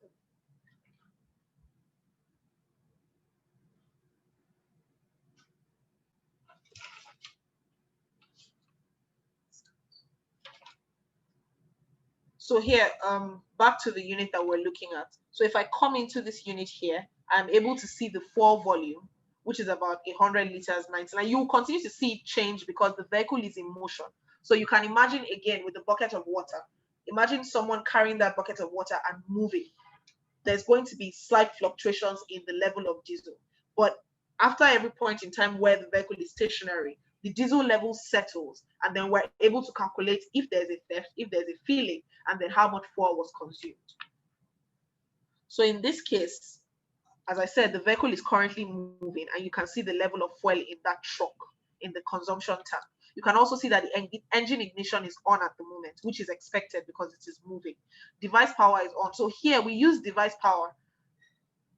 So here, back to the unit that we're looking at. So if I come into this unit here, I'm able to see the fuel volume, which is about 100 liters, 99. You will continue to see it change because the vehicle is in motion. So you can imagine, again, with the bucket of water, imagine someone carrying that bucket of water and moving. There's going to be slight fluctuations in the level of diesel. But after every point in time where the vehicle is stationary, the diesel level settles, and then we're able to calculate if there's a theft, if there's a filling, and then how much fuel was consumed. So in this case, as I said, the vehicle is currently moving, and you can see the level of fuel in that truck in the consumption tab. You can also see that the engine ignition is on at the moment, which is expected because it is moving. Device power is on. So here we use device power,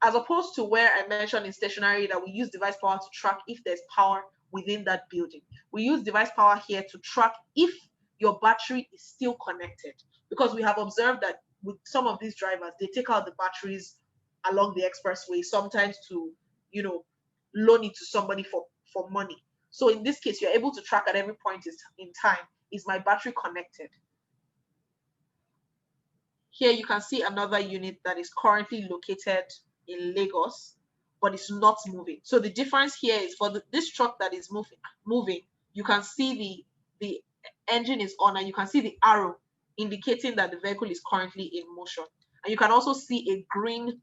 as opposed to where I mentioned in stationary that we use device power to track if there's power within that building. We use device power here to track if your battery is still connected, because we have observed that with some of these drivers, they take out the batteries along the expressway, sometimes to, loan it to somebody for money. So in this case, you're able to track at every point in time, is my battery connected? Here you can see another unit that is currently located in Lagos, but it's not moving. So the difference here is for this truck that is moving, you can see the engine is on, and you can see the arrow indicating that the vehicle is currently in motion. And you can also see a green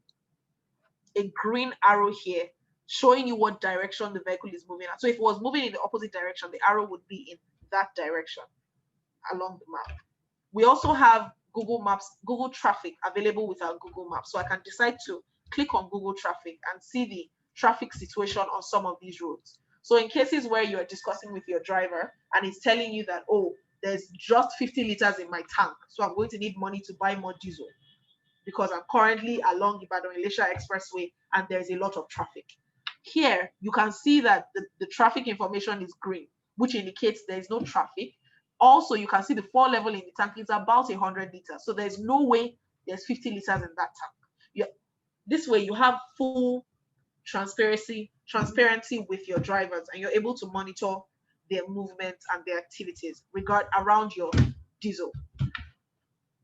arrow here showing you what direction the vehicle is moving at. So if it was moving in the opposite direction, the arrow would be in that direction along the map. We also have Google Maps, Google Traffic available with our Google Maps. So I can decide to click on Google Traffic and see the traffic situation on some of these roads. So in cases where you're discussing with your driver and it's telling you that, oh, there's just 50 liters in my tank, so I'm going to need money to buy more diesel because I'm currently along Ibadan-Ilesha Expressway and there's a lot of traffic. Here, you can see that the traffic information is green, which indicates there is no traffic. Also, you can see the fuel level in the tank is about 100 liters. So there's no way there's 50 liters in that tank. This way, you have full transparency with your drivers, and you're able to monitor their movements and their activities around your diesel.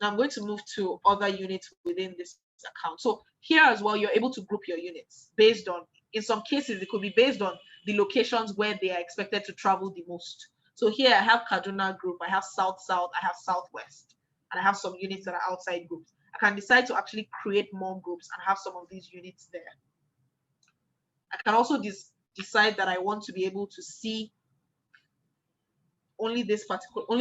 Now I'm going to move to other units within this account. So here as well, you're able to group your units based on, in some cases, it could be based on the locations where they are expected to travel the most. So here I have Kaduna group, I have South-South, I have Southwest, and I have some units that are outside groups. I can decide to actually create more groups and have some of these units there. I can also decide that I want to be able to see only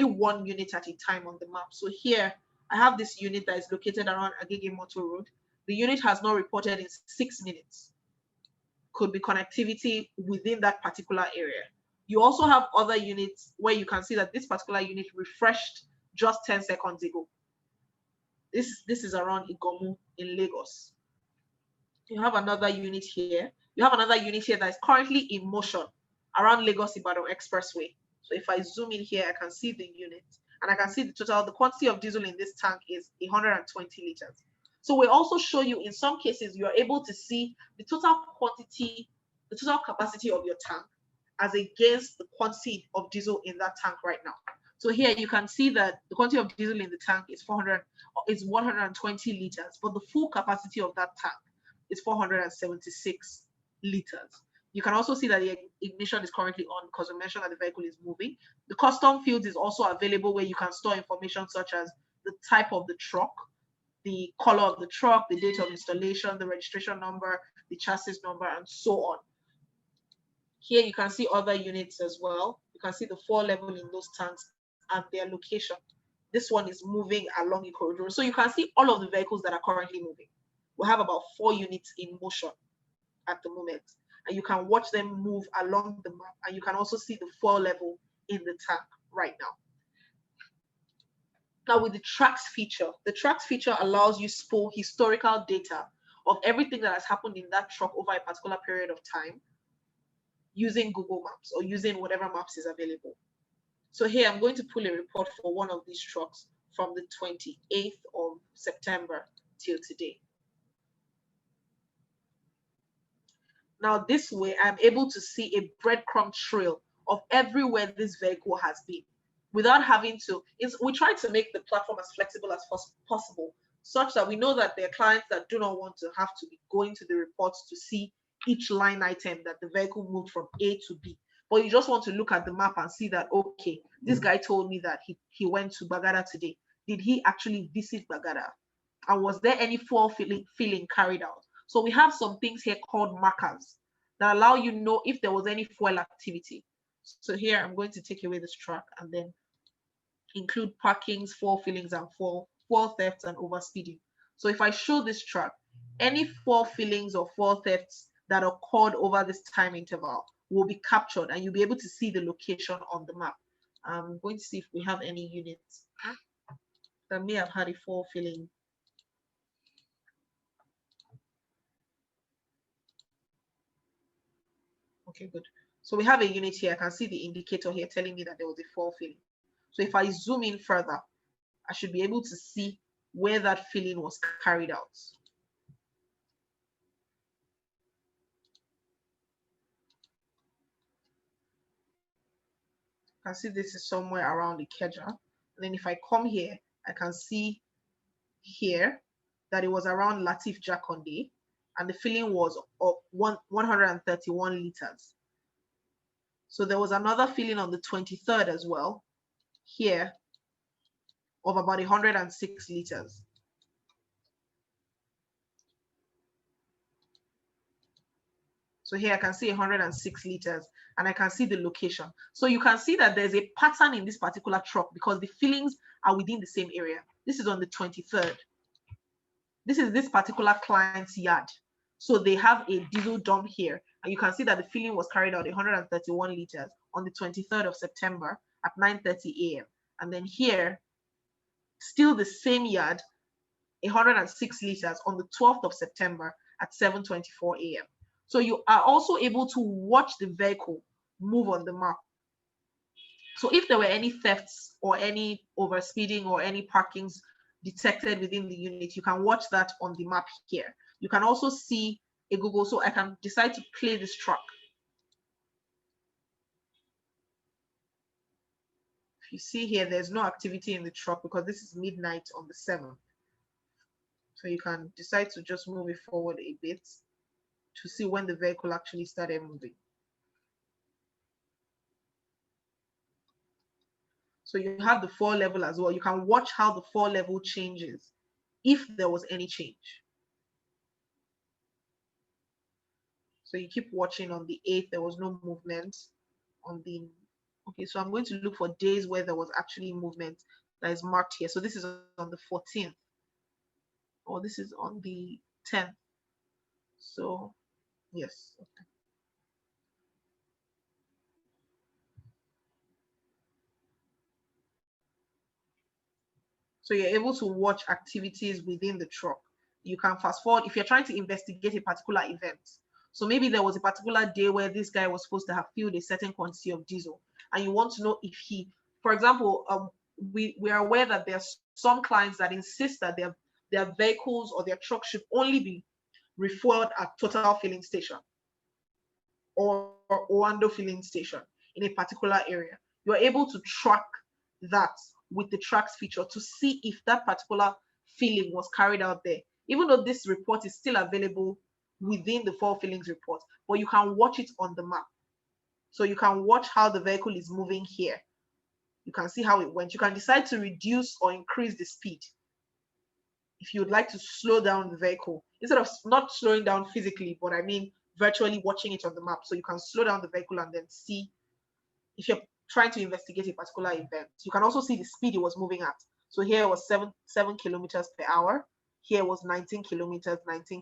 one unit at a time on the map. So here I have this unit that is located around Agege Motor Road. The unit has not reported in 6 minutes. Could be connectivity within that particular area. You also have other units where you can see that this particular unit refreshed just 10 seconds ago. This is around Igomu in Lagos. You have another unit here. You have another unit here that is currently in motion around Lagos Ibadan Expressway. So if I zoom in here, I can see the unit and I can see the quantity of diesel in this tank is 120 liters. So we also show you in some cases, you are able to see the total quantity, the total capacity of your tank as against the quantity of diesel in that tank right now. So here you can see that the quantity of diesel in the tank is 120 liters, but the full capacity of that tank is 476 liters. You can also see that the ignition is currently on because we mentioned that the vehicle is moving. The custom fields is also available where you can store information such as the type of the truck, the color of the truck, the date of installation, the registration number, the chassis number, and so on. Here you can see other units as well. You can see the fuel level in those tanks and their location. This one is moving along a corridor. So you can see all of the vehicles that are currently moving. We have about 4 units in motion at the moment. And you can watch them move along the map. And you can also see the fuel level in the tank right now. Now with the tracks feature, the tracks feature allows you to pull historical data of everything that has happened in that truck over a particular period of time using Google Maps or using whatever maps is available. So here I'm going to pull a report for one of these trucks from the 28th of September till today. Now this way I'm able to see a breadcrumb trail of everywhere this vehicle has been without having to, we try to make the platform as flexible as possible such that we know that there are clients that do not want to have to be going to the reports to see each line item that the vehicle moved from A to B. But you just want to look at the map and see that, okay, this guy told me that he went to Bagada today. Did he actually visit Bagada? And was there any fuel filling carried out? So we have some things here called markers that allow you to know if there was any fuel activity. So here I'm going to take away this track and then include parkings, fuel fillings, and fuel thefts and overspeeding. So if I show this track, any fuel fillings or fuel thefts that occurred over this time interval will be captured and you'll be able to see the location on the map. I'm going to see if we have any units that may have had a fuel filling. Okay, good. So we have a unit here. I can see the indicator here telling me that there was a fuel filling. So if I zoom in further, I should be able to see where that filling was carried out. I can see this is somewhere around the Keja. And then if I come here, I can see here that it was around Latif Jakonde and the filling was of 131 liters. So there was another filling on the 23rd as well, here of about 106 liters. So here I can see 106 liters and I can see the location. So you can see that there's a pattern in this particular truck because the fillings are within the same area. This is on the 23rd. This is this particular client's yard. So they have a diesel dump here, and you can see that the filling was carried out 131 liters on the 23rd of September at 9:30 a.m. And then here, still the same yard, 106 liters on the 12th of September at 7:24 a.m. So you are also able to watch the vehicle move on the map. So if there were any thefts or any overspeeding or any parkings detected within the unit, you can watch that on the map here. You can also see a Google, so I can decide to play this truck. If you see here, there's no activity in the truck because this is midnight on the 7th. So you can decide to just move it forward a bit to see when the vehicle actually started moving. So you have the 4 level as well. You can watch how the 4 level changes if there was any change. So you keep watching. On the 8th, there was no movement. On the, okay, so I'm going to look for days where there was actually movement that is marked here. So this is on the 14th, or this is on the 10th. So yes, okay. So you're able to watch activities within the truck. You can fast forward if you're trying to investigate a particular event. So maybe there was a particular day where this guy was supposed to have filled a certain quantity of diesel, and you want to know if he, for example, we are aware that there's some clients that insist that their vehicles or their trucks should only be refueled at Total filling station or Oando filling station in a particular area. You're able to track that with the tracks feature to see if that particular filling was carried out there, even though this report is still available within the 4 fillings report, but you can watch it on the map. So you can watch how the vehicle is moving here. You can see how it went. You can decide to reduce or increase the speed if you would like to slow down the vehicle, instead of not slowing down physically, but I mean virtually watching it on the map. So you can slow down the vehicle and then see if you're trying to investigate a particular event. You can also see the speed it was moving at. So here it was 7 kilometers per hour. Here was 19 kilometers, 20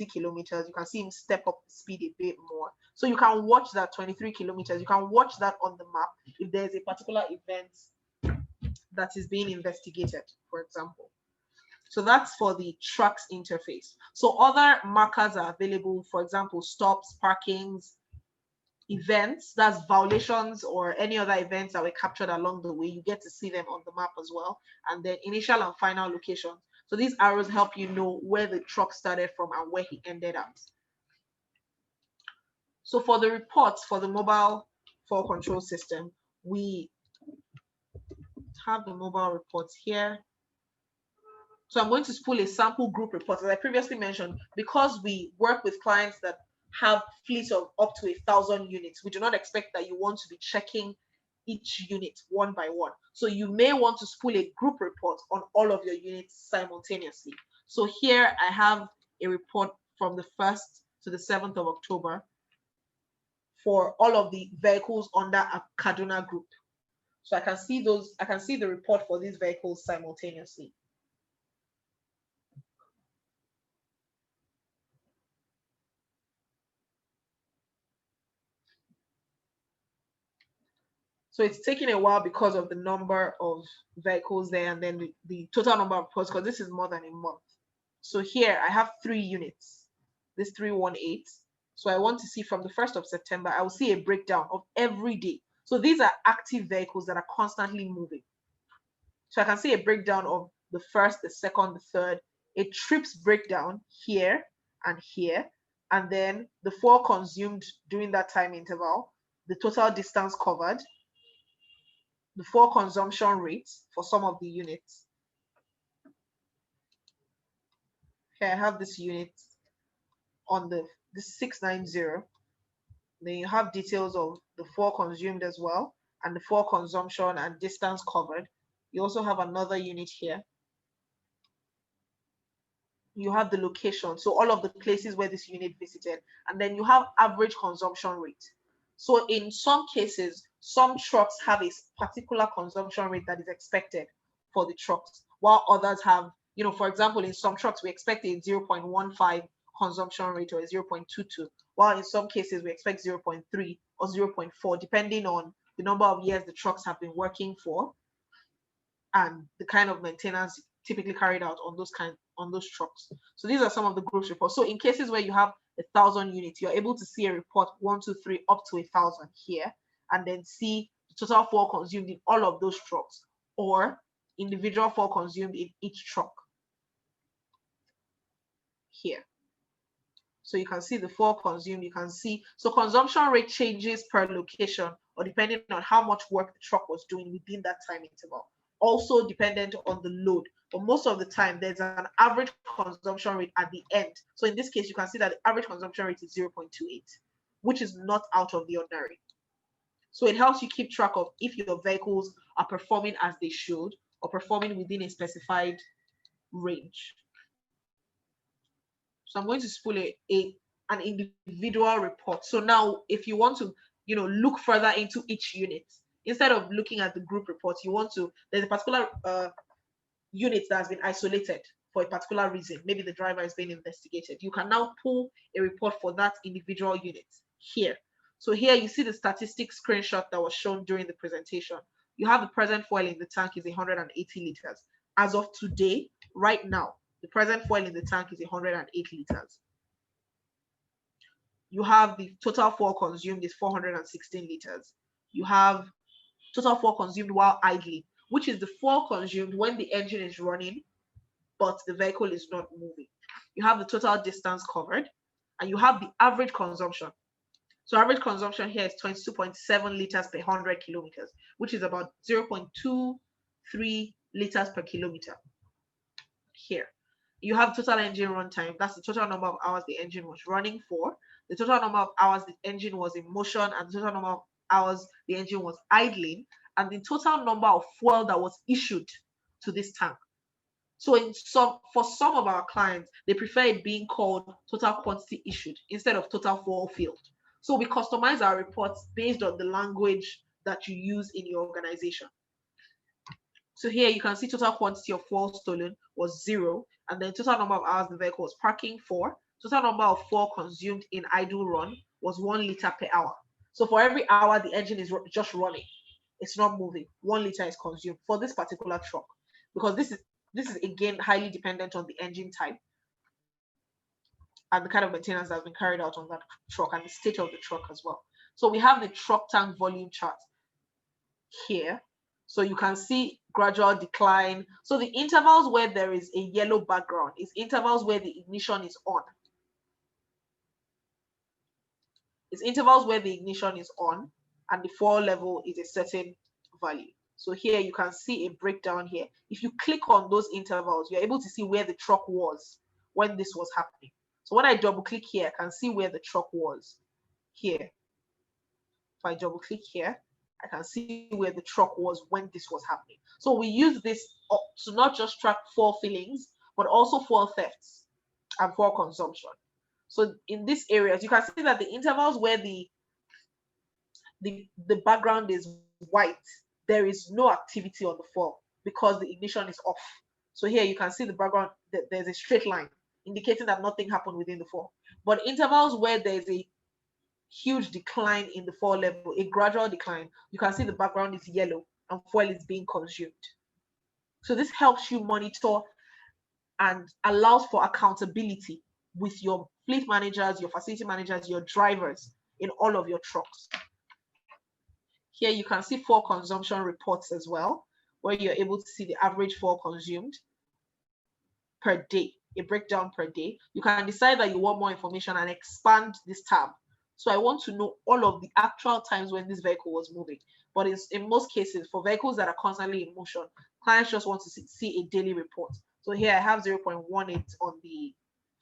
kilometers. You can see him step up the speed a bit more. So you can watch that 23 kilometers. You can watch that on the map if there's a particular event that is being investigated, for example. So that's for the trucks interface. So other markers are available, for example, stops, parkings, events, that's violations or any other events that were captured along the way. You get to see them on the map as well. And then initial and final locations. So these arrows help you know where the truck started from and where he ended up. So for the reports for the mobile fall control system, we have the mobile reports here. So I'm going to spool a sample group report. As I previously mentioned, because we work with clients that have fleets of up to 1,000 units, we do not expect that you want to be checking each unit one by one. So you may want to spool a group report on all of your units simultaneously. So here I have a report from the 1st to the 7th of October for all of the vehicles under a Kaduna group. So I can see the report for these vehicles simultaneously. So it's taking a while because of the number of vehicles there and then the total number of reports, because this is more than a month. So here I have 3 units, this 318. So I want to see from the 1st of September, I will see a breakdown of every day. So these are active vehicles that are constantly moving. So I can see a breakdown of the 1st, the 2nd, the 3rd, a trips breakdown here and here, and then the 4 consumed during that time interval, the total distance covered, the 4 consumption rates for some of the units. Here I have this unit on the 690. Then you have details of the 4 consumed as well, and the 4 consumption and distance covered. You also have another unit here. You have the location, so all of the places where this unit visited, and then you have average consumption rate. So in some cases, some trucks have a particular consumption rate that is expected for the trucks, while others have, for example, in some trucks we expect a 0.15 consumption rate or a 0.22, while in some cases we expect 0.3 or 0.4, depending on the number of years the trucks have been working for and the kind of maintenance typically carried out on those trucks. So these are some of the groups reports. So in cases where you have 1,000 units, you're able to see a report 1, 2, 3 up to 1,000 here, and then see the total fuel consumed in all of those trucks, or individual fuel consumed in each truck here. So you can see the fuel consumed, you can see, so consumption rate changes per location or depending on how much work the truck was doing within that time interval. Also dependent on the load, but most of the time there's an average consumption rate at the end. So in this case, you can see that the average consumption rate is 0.28, which is not out of the ordinary. So it helps you keep track of if your vehicles are performing as they should or performing within a specified range. So I'm going to spool an individual report. So now if you want to, look further into each unit, instead of looking at the group reports, there's a particular unit that has been isolated for a particular reason. Maybe the driver is being investigated. You can now pull a report for that individual unit here. So here you see the statistics screenshot that was shown during the presentation. You have the present fuel in the tank is 180 liters. As of today, right now, the present fuel in the tank is 108 liters. You have the total fuel consumed is 416 liters. You have total fuel consumed while idling, which is the fuel consumed when the engine is running, but the vehicle is not moving. You have the total distance covered, and you have the average consumption. So average consumption here is 22.7 liters per 100 kilometers, which is about 0.23 liters per kilometer here. You have total engine runtime. That's the total number of hours the engine was running for, the total number of hours the engine was in motion, and the total number of hours the engine was idling, and the total number of fuel that was issued to this tank. So for some of our clients, they prefer it being called total quantity issued instead of total fuel filled. So we customize our reports based on the language that you use in your organization. So here you can see total quantity of fuel stolen was 0, and then total number of hours the vehicle was parking for. Total number of fuel consumed in idle run was 1 liter per hour. So for every hour the engine is just running, it's not moving, 1 liter is consumed for this particular truck, because this is again highly dependent on the engine type and the kind of maintenance that's been carried out on that truck and the state of the truck as well. So we have the truck tank volume chart here. So you can see gradual decline. So the intervals where there is a yellow background is intervals where the ignition is on. It's intervals where the ignition is on and the fuel level is a certain value. So here you can see a breakdown here. If you click on those intervals, you're able to see where the truck was when this was happening. So when I double click here, I can see where the truck was here. If I double click here, I can see where the truck was when this was happening. So we use this to not just track fuel fillings, but also fuel thefts and fuel consumption. So in these areas, you can see that the intervals where the background is white, there is no activity on the fuel because the ignition is off. So here you can see the background, there's a straight line indicating that nothing happened within the fuel. But intervals where there's a huge decline in the fuel level, a gradual decline, you can see the background is yellow and fuel is being consumed. So this helps you monitor and allows for accountability with your fleet managers, your facility managers, your drivers in all of your trucks. Here you can see fuel consumption reports as well, where you're able to see the average fuel consumed per day, a breakdown per day. You can decide that you want more information and expand this tab. So I want to know all of the actual times when this vehicle was moving. But in most cases, for vehicles that are constantly in motion, clients just want to see a daily report. So here I have 0.18 on the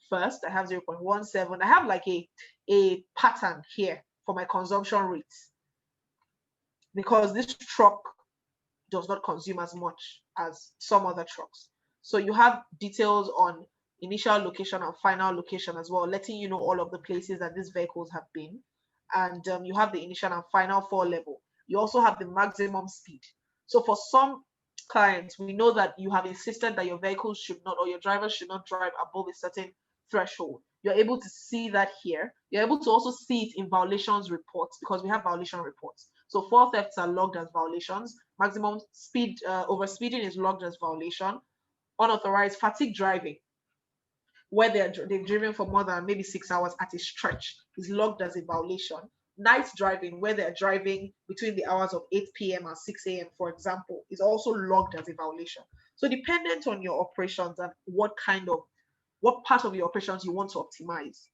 first, I have 0.17. I have like a pattern here for my consumption rates, because this truck does not consume as much as some other trucks. So you have details on initial location and final location as well, letting you know all of the places that these vehicles have been. And you have the initial and final fall level. You also have the maximum speed. So for some clients, we know that you have insisted that your vehicles should not, or your drivers should not drive above a certain threshold. You're able to see that here. You're able to also see it in violations reports, because we have violation reports. So 4 thefts are logged as violations. Maximum speed over speeding is logged as violation. Unauthorized fatigue driving, where they've driven for more than maybe 6 hours at a stretch, is logged as a violation. Night driving, where they're driving between the hours of 8 p.m. and 6 a.m., for example, is also logged as a violation. So dependent on your operations and what part of your operations you want to optimize,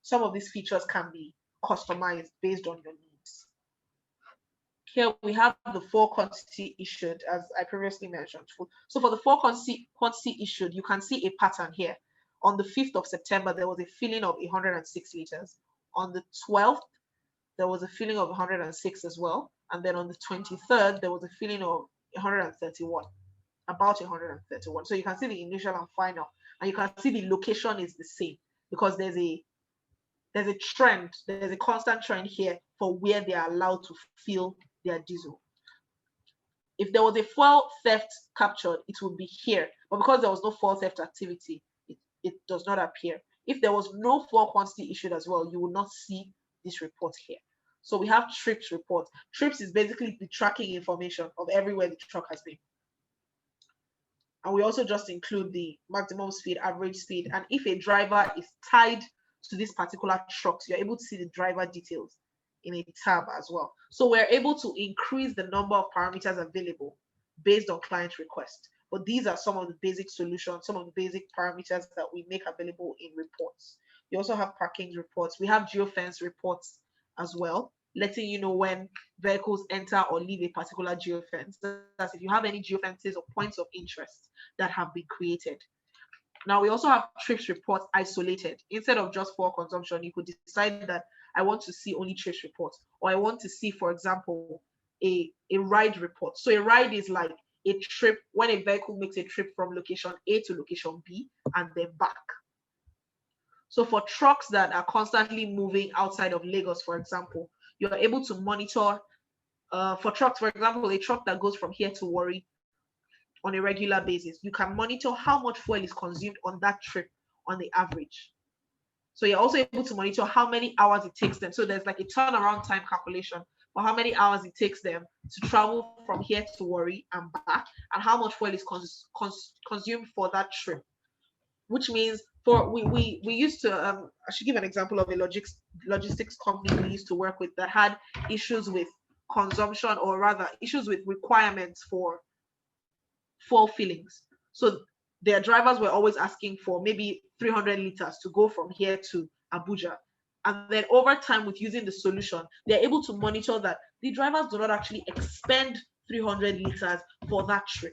some of these features can be customized based on your needs. Here we have the 4 quantity issued, as I previously mentioned. So for the 4 quantity issued, you can see a pattern here. On the 5th of September, there was a filling of 106 liters. On the 12th, there was a filling of 106 as well. And then on the 23rd, there was a filling of 131, about 131. So you can see the initial and final, and you can see the location is the same, because there's a trend, there's a constant trend here for where they are allowed to fill their diesel. If there was a fuel theft captured, it would be here, but because there was no fuel theft activity, it does not appear. If there was no fuel quantity issued as well, you will not see this report here. So we have trips report. Trips is basically the tracking information of everywhere the truck has been. And we also just include the maximum speed, average speed, and if a driver is tied to this particular truck, you're able to see the driver details in a tab as well. So we're able to increase the number of parameters available based on client request. But these are some of the basic solutions, some of the basic parameters that we make available in reports. You also have parking reports. We have geofence reports as well, letting you know when vehicles enter or leave a particular geofence. That's if you have any geofences or points of interest that have been created. Now we also have trips reports isolated. Instead of just for consumption, you could decide that I want to see only trips reports, or I want to see, for example, a ride report. So a ride is like a trip when a vehicle makes a trip from location A to location B and then back. So for trucks that are constantly moving outside of Lagos, for example, you're able to monitor for trucks, for example, a truck that goes from here to Warri on a regular basis, you can monitor how much fuel is consumed on that trip on the average. So you're also able to monitor how many hours it takes them. So there's like a turnaround time calculation for how many hours it takes them to travel from here to Warri and back, and how much fuel is consumed for that trip. Which means we used to I should give an example of a logistics company we used to work with that had issues with consumption, or rather issues with requirements for fuel fillings. So their drivers were always asking for maybe 300 liters to go from here to Abuja. And then over time, with using the solution, they're able to monitor that the drivers do not actually expend 300 liters for that trip.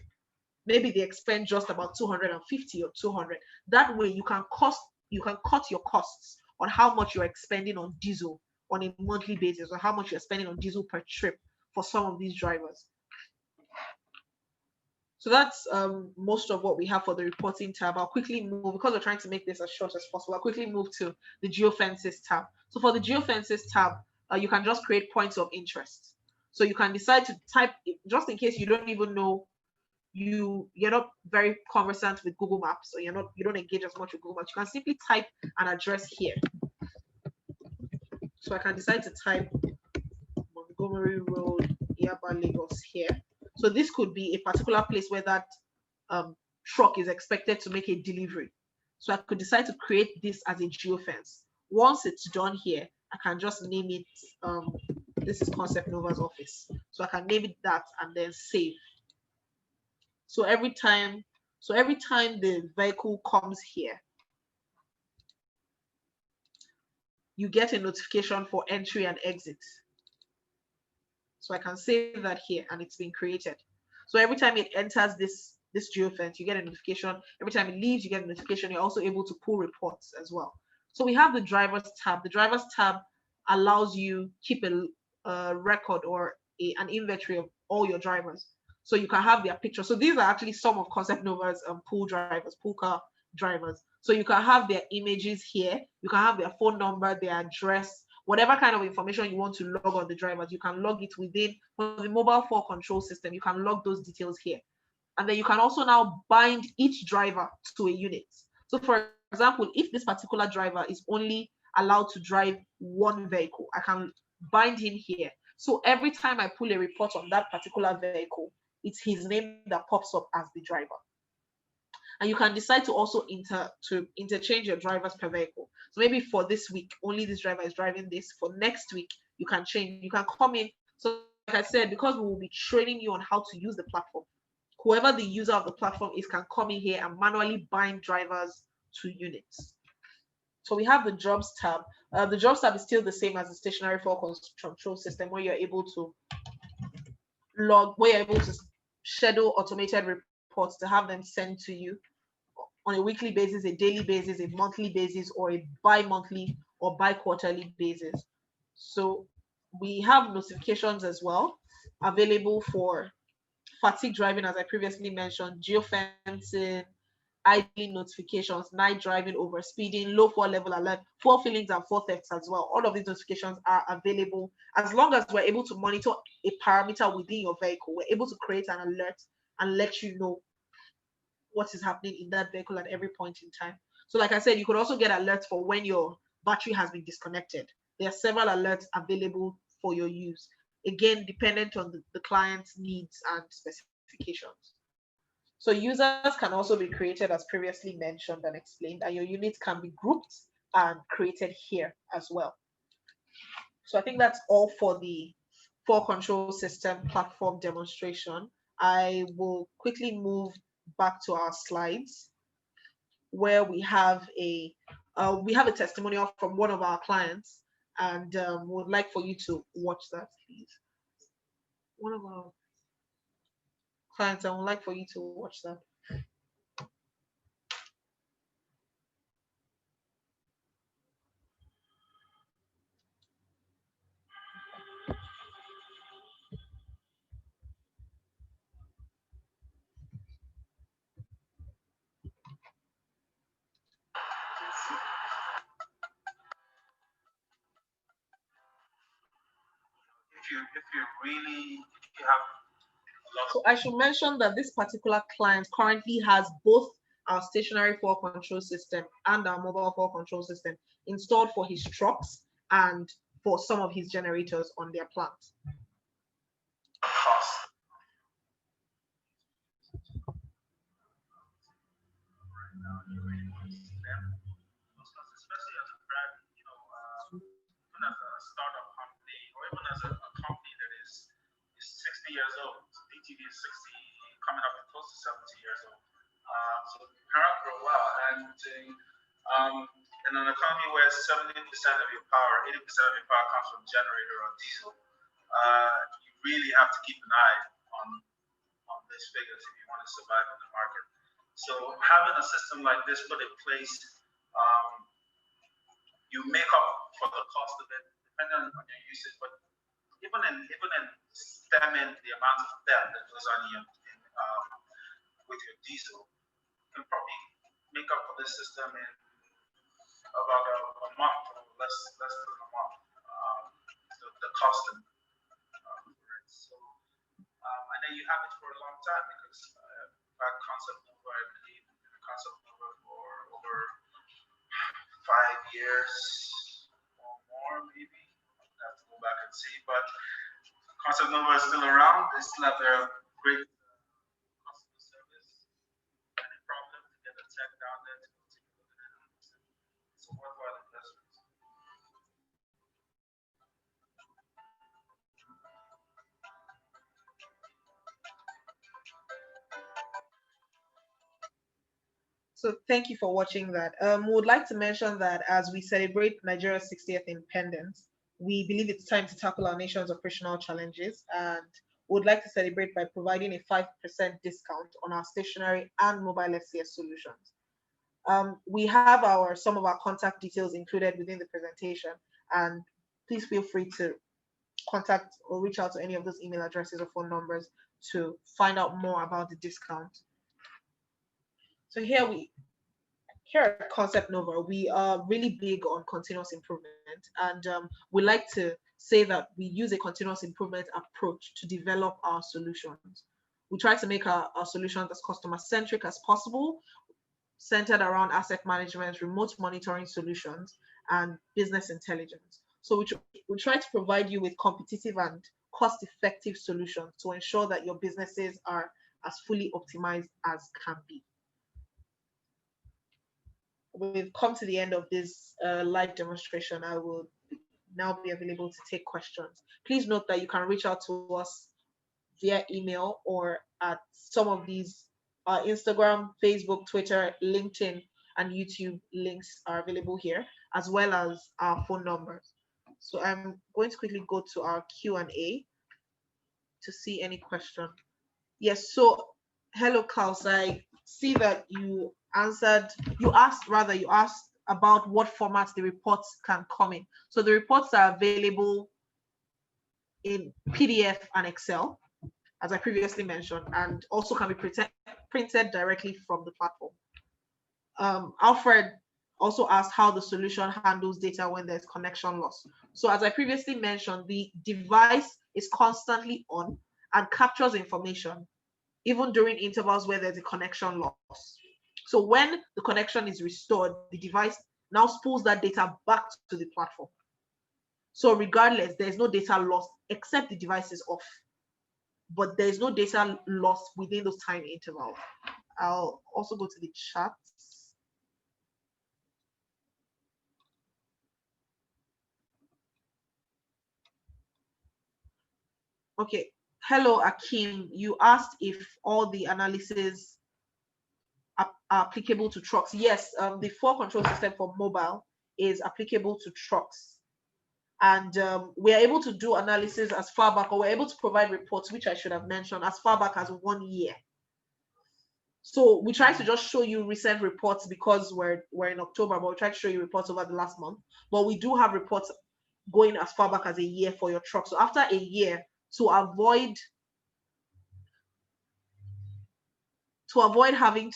Maybe they expend just about 250 or 200. That way you can cut your costs on how much you're expending on diesel on a monthly basis, or how much you're spending on diesel per trip for some of these drivers. So that's most of what we have for the reporting tab. I'll quickly move, because we're trying to make this as short as possible, I'll quickly move to the geofences tab. So for the geofences tab, you can just create points of interest. So you can decide to type, just in case you don't even know, you're not very conversant with Google Maps, or you don't engage as much with Google Maps, you can simply type an address here. So I can decide to type Montgomery Road, Yaba, Lagos here. So this could be a particular place where that truck is expected to make a delivery. So I could decide to create this as a geofence. Once it's done here, I can just name it, this is Concept Nova's office. So I can name it that and then save. So every time the vehicle comes here, you get a notification for entry and exit. So I can save that here, and it's been created. So every time it enters this geofence, you get a notification. Every time it leaves, you get a notification. You're also able to pull reports as well. So we have the drivers tab. The drivers tab allows you keep a record or an inventory of all your drivers. So you can have their picture. So these are actually some of Concept Nova's pool drivers, pool car drivers. So you can have their images here. You can have their phone number, their address, whatever kind of information you want to log on the drivers. You can log it within the mobile fall control system. You can log those details here. And then you can also now bind each driver to a unit. So for example, if this particular driver is only allowed to drive one vehicle, I can bind him here. So every time I pull a report on that particular vehicle, it's his name that pops up as the driver. And you can decide to also interchange your drivers per vehicle. So maybe for this week, only this driver is driving this. For next week, you can change. You can come in. So like I said, because we will be training you on how to use the platform, whoever the user of the platform is can come in here and manually bind drivers to units. So we have the jobs tab. The jobs tab is still the same as the stationary fall control system, where you're able to schedule automated reports to have them sent to you on a weekly basis, a daily basis, a monthly basis, or a bi-monthly or bi-quarterly basis. So we have notifications as well available for fatigue driving, as I previously mentioned, geofencing, idling notifications, night driving, over speeding, low fuel level alert, fuel fillings, and fuel thefts as well. All of these notifications are available as long as we're able to monitor a parameter within your vehicle. We're able to create an alert and let you know what is happening in that vehicle at every point in time. So like I said, you could also get alerts for when your battery has been disconnected. There are several alerts available for your use, again dependent on the client's needs and specifications. So users can also be created as previously mentioned and explained, and your units can be grouped and created here as well. So I think that's all for the fall control system platform demonstration. I will quickly move back to our slides where we have a testimonial from one of our clients, and would like for you to watch that, please. One of our clients, I would like for you to watch that. If you have a lot of. So I should mention that this particular client currently has both our stationary fall control system and our mobile fall control system installed for his trucks and for some of his generators on their plant. Cost. Especially as a brand, even as a startup company, or even as a company that is 60 years old. DTV is 60, coming up close to 70 years old. So we've been around for a while, and in an economy where 70% of your power, 80% of your power comes from generator or diesel, you really have to keep an eye on these figures if you want to survive in the market. So having a system like this put in place, you make up for the cost of it, depending on your usage. But even in stemming the amount of debt that goes on with your diesel, you can probably make up for this system in about a month or less than a month. The cost for it. So, and then you have it for a long time because that concept over, I believe, concept over for over 5 years or more, maybe. I have to go back and see, but Concept Nova is still around. They still have their great customer service. Any problem to get a tech down there to take a look at it. It's a worthwhile investment. So thank you for watching that. We would like to mention that as we celebrate Nigeria's 60th independence, we believe it's time to tackle our nation's operational challenges, and would like to celebrate by providing a 5% discount on our stationary and mobile FCS solutions. We have some of our contact details included within the presentation, and please feel free to contact or reach out to any of those email addresses or phone numbers to find out more about the discount. So here at Concept Nova, we are really big on continuous improvement, and we like to say that we use a continuous improvement approach to develop our solutions. We try to make our solutions as customer centric as possible, centered around asset management, remote monitoring solutions, and business intelligence. So we try to provide you with competitive and cost-effective solutions to ensure that your businesses are as fully optimized as can be. We've come to the end of this live demonstration. I will now be available to take questions. Please note that you can reach out to us via email or at some of these Instagram, Facebook, Twitter, LinkedIn, and YouTube links are available here, as well as our phone numbers. So I'm going to quickly go to our Q&A to see any question. Yes, so hello, Klaus. I see that you asked about what formats the reports can come in. So the reports are available in PDF and Excel, as I previously mentioned, and also can be printed directly from the platform. Alfred also asked how the solution handles data when there's connection loss. So as I previously mentioned, the device is constantly on and captures information, even during intervals where there's a connection loss. So when the connection is restored, the device now spools that data back to the platform. So regardless, there's no data loss except the device is off, but there's no data loss within those time intervals. I'll also go to the chat. Okay, hello Akim. You asked if all the analysis are applicable to trucks. Yes, the 4 control system for mobile is applicable to trucks. And we're able to do analysis as far back, or we're able to provide reports, which I should have mentioned, as far back as 1 year. So we try to just show you recent reports because we're in October, but we try to show you reports over the last month. But we do have reports going as far back as a year for your truck. So after a year, to avoid having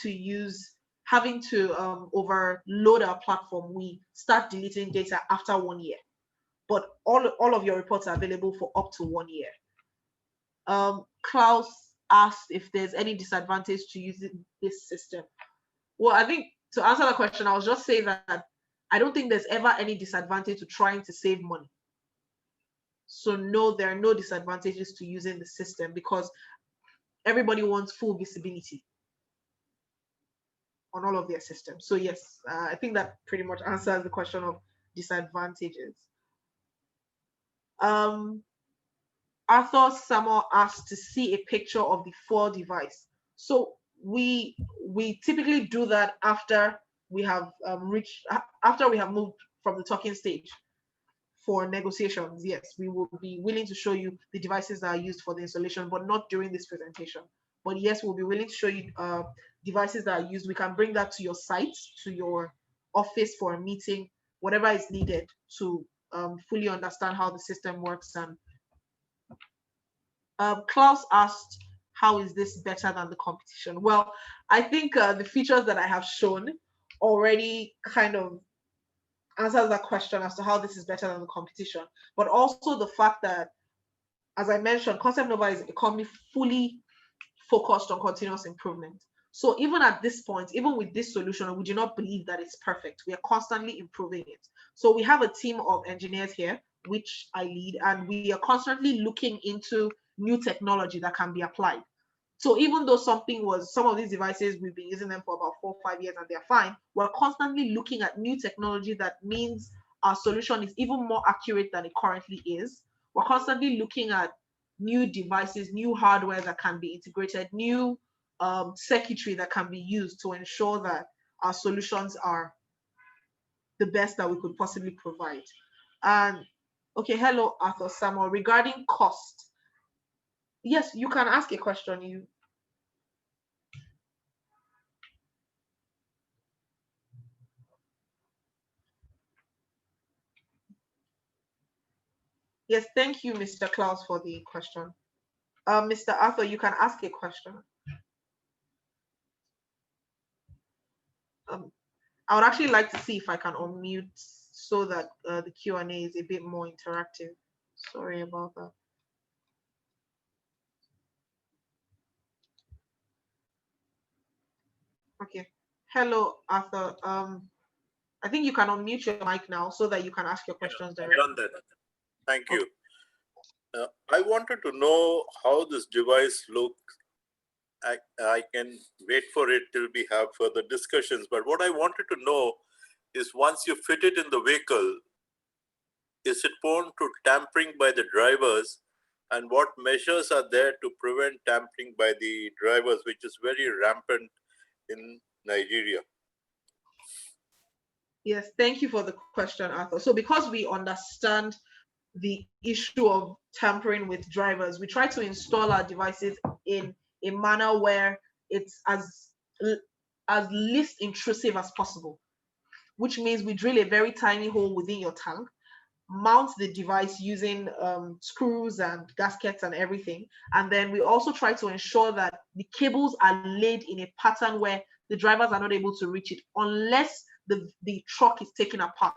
to overload our platform, we start deleting data after 1 year. But all of your reports are available for up to 1 year. Klaus asked if there's any disadvantage to using this system. Well, I think to answer that question, I'll just say that I don't think there's ever any disadvantage to trying to save money. So no, there are no disadvantages to using the system because everybody wants full visibility on all of their systems. So yes, I think that pretty much answers the question of disadvantages. Arthur Samuel asked to see a picture of the 4 device. So we typically do that after we have moved from the talking stage for negotiations. Yes, we will be willing to show you the devices that are used for the installation, but not during this presentation. But yes, we'll be willing to show you devices that are used. We can bring that to your site, to your office for a meeting, whatever is needed to fully understand how the system works. And Klaus asked, how is this better than the competition? Well, I think the features that I have shown already kind of answers that question as to how this is better than the competition, but also the fact that, as I mentioned, Concept Nova is a company fully focused on continuous improvement. So even at this point, even with this solution, we do not believe that it's perfect. We are constantly improving it. So we have a team of engineers here, which I lead, and we are constantly looking into new technology that can be applied. So even though some of these devices, we've been using them for about 4 or 5 years and they're fine, we're constantly looking at new technology that means our solution is even more accurate than it currently is. We're constantly looking at new devices, new hardware that can be integrated, new circuitry that can be used to ensure that our solutions are the best that we could possibly provide. And okay, hello, Arthur Samuel. Regarding cost, yes, you can ask a question. Yes, thank you, Mr. Klaus, for the question. Mr. Arthur, you can ask a question. I would actually like to see if I can unmute so that the Q&A is a bit more interactive. Sorry about that. Okay. Hello, Arthur. I think you can unmute your mic now so that you can ask your questions directly. I've done that. Thank you. I wanted to know how this device looks. I can wait for it till we have further discussions. But what I wanted to know is, once you fit it in the vehicle, is it prone to tampering by the drivers? And what measures are there to prevent tampering by the drivers, which is very rampant in Nigeria? Yes, thank you for the question, Arthur. So because we understand the issue of tampering with drivers, we try to install our devices in a manner where it's as least intrusive as possible, which means we drill a very tiny hole within your tank, mount the device using screws and gaskets and everything, and then we also try to ensure that the cables are laid in a pattern where the drivers are not able to reach it unless the truck is taken apart.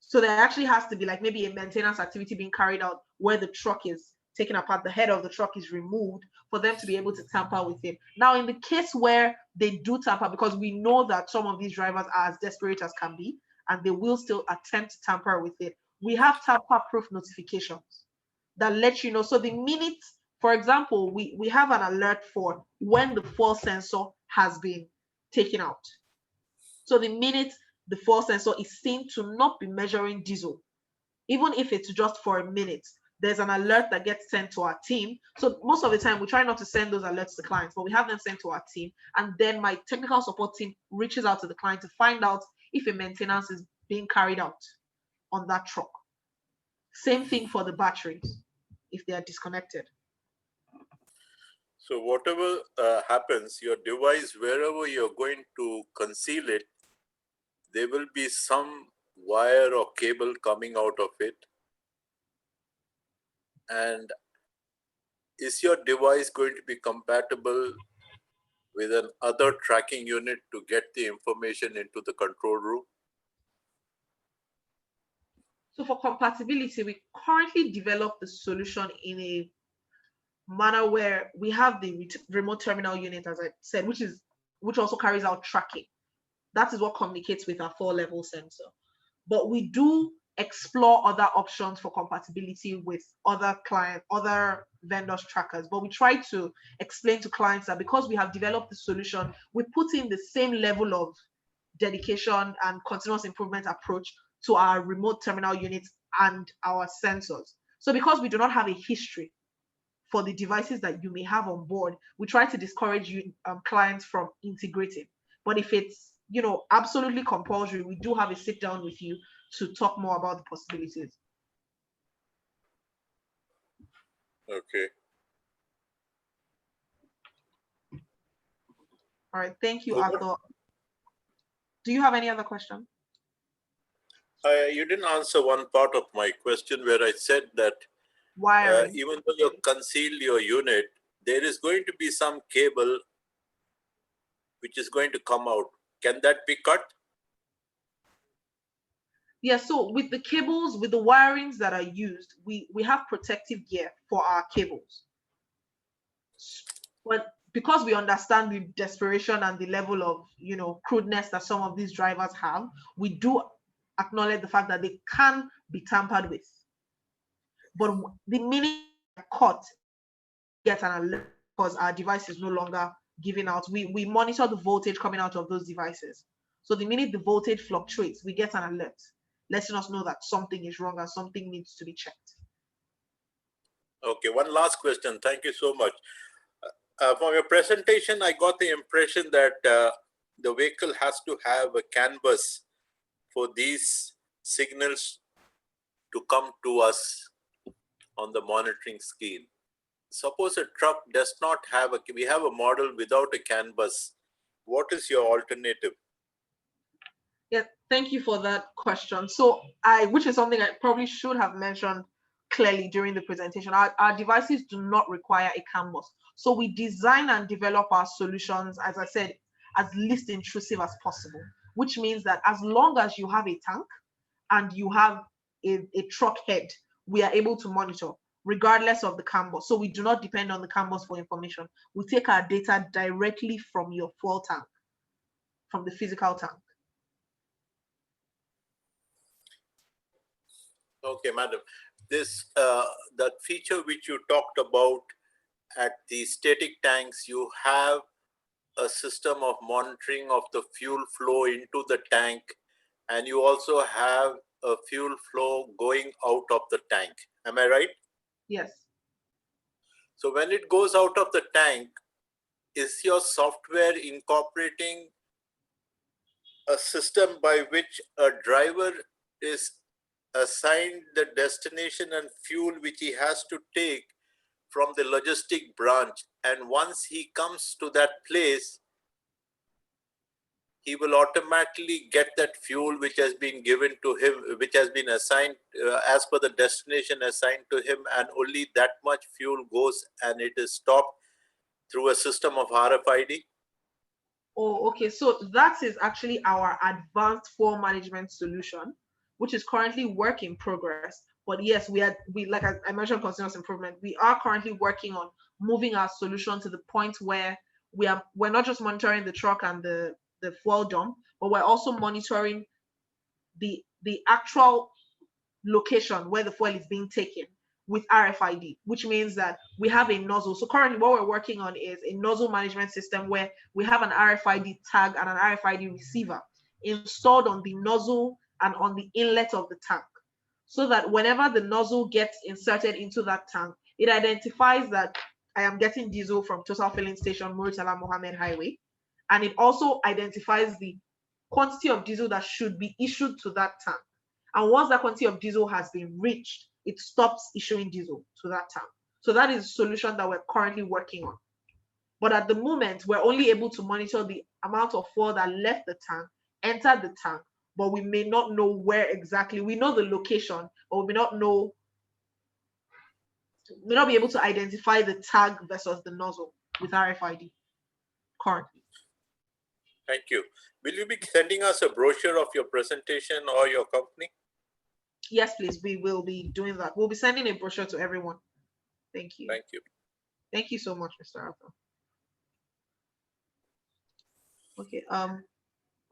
So there actually has to be like maybe a maintenance activity being carried out where the truck is taken apart, the head of the truck is removed for them to be able to tamper with it. Now, in the case where they do tamper, because we know that some of these drivers are as desperate as can be, and they will still attempt to tamper with it, we have tamper-proof notifications that let you know. So the minute, for example, we have an alert for when the fuel sensor has been taken out. So the minute the fuel sensor is seen to not be measuring diesel, even if it's just for a minute, there's an alert that gets sent to our team. So most of the time, we try not to send those alerts to clients, but we have them sent to our team. And then my technical support team reaches out to the client to find out if a maintenance is being carried out on that truck. Same thing for the batteries, if they are disconnected. So whatever happens, your device, wherever you're going to conceal it, there will be some wire or cable coming out of it. And is your device going to be compatible with another tracking unit to get the information into the control room? So for compatibility, we currently developed the solution in a manner where we have the remote terminal unit, as I said, which also carries out tracking. That is what communicates with our 4-level sensor. But we do explore other options for compatibility with other vendors' trackers. But we try to explain to clients that because we have developed the solution, we put in the same level of dedication and continuous improvement approach to our remote terminal units and our sensors. So because we do not have a history for the devices that you may have on board, we try to discourage you clients from integrating. But if it's absolutely compulsory, we do have a sit down with you to talk more about the possibilities. Okay. All right, thank you, Arthur. Do you have any other question? You didn't answer one part of my question where I said that even though you conceal your unit, there is going to be some cable which is going to come out. Can that be cut? Yeah, so with the cables, with the wirings that are used, we have protective gear for our cables. But because we understand the desperation and the level of crudeness that some of these drivers have, we do acknowledge the fact that they can be tampered with. But the minute they're caught, get an alert because our device is no longer giving out. We monitor the voltage coming out of those devices. So the minute the voltage fluctuates, we get an alert, letting us know that something is wrong and something needs to be checked. Okay, one last question. Thank you so much. From your presentation, I got the impression that the vehicle has to have a canvas for these signals to come to us on the monitoring scheme. Suppose a truck does not have we have a model without a canvas. What is your alternative? Yeah, Thank you for that question. So which is something I probably should have mentioned clearly during the presentation. Our devices do not require a canvas. So we design and develop our solutions, as I said, as least intrusive as possible, which means that as long as you have a tank and you have a truck head, we are able to monitor regardless of the canvas. So we do not depend on the canvas for information. We take our data directly from your fuel tank, from the physical tank. Okay, madam. This that feature which you talked about at the static tanks, you have a system of monitoring of the fuel flow into the tank, and you also have a fuel flow going out of the tank. Am I right? Yes. So when it goes out of the tank, is your software incorporating a system by which a driver is assigned the destination and fuel which he has to take from the logistic branch, and once he comes to that place, he will automatically get that fuel which has been given to him, which has been assigned as per the destination assigned to him, and only that much fuel goes and it is stopped through a system of RFID? Oh, okay. So that is actually our advanced fuel management solution, which is currently work in progress. But yes, we like I mentioned continuous improvement. We are currently working on moving our solution to the point where we're not just monitoring the truck and the fuel dump, but we're also monitoring the actual location where the fuel is being taken with RFID, which means that we have a nozzle. So currently what we're working on is a nozzle management system where we have an RFID tag and an RFID receiver installed on the nozzle and on the inlet of the tank, so that whenever the nozzle gets inserted into that tank, it identifies that I am getting diesel from Total Filling Station, Muritala Mohammed Highway. And it also identifies the quantity of diesel that should be issued to that tank. And once that quantity of diesel has been reached, it stops issuing diesel to that tank. So that is a solution that we're currently working on. But at the moment, we're only able to monitor the amount of fuel that left the tank, entered the tank, but we may not know where exactly. We know the location, but we may not be able to identify the tag versus the nozzle with RFID currently. Thank you. Will you be sending us a brochure of your presentation or your company? Yes, please. We will be doing that. We'll be sending a brochure to everyone. Thank you. Thank you. Thank you so much, Mr. Arthur. Okay.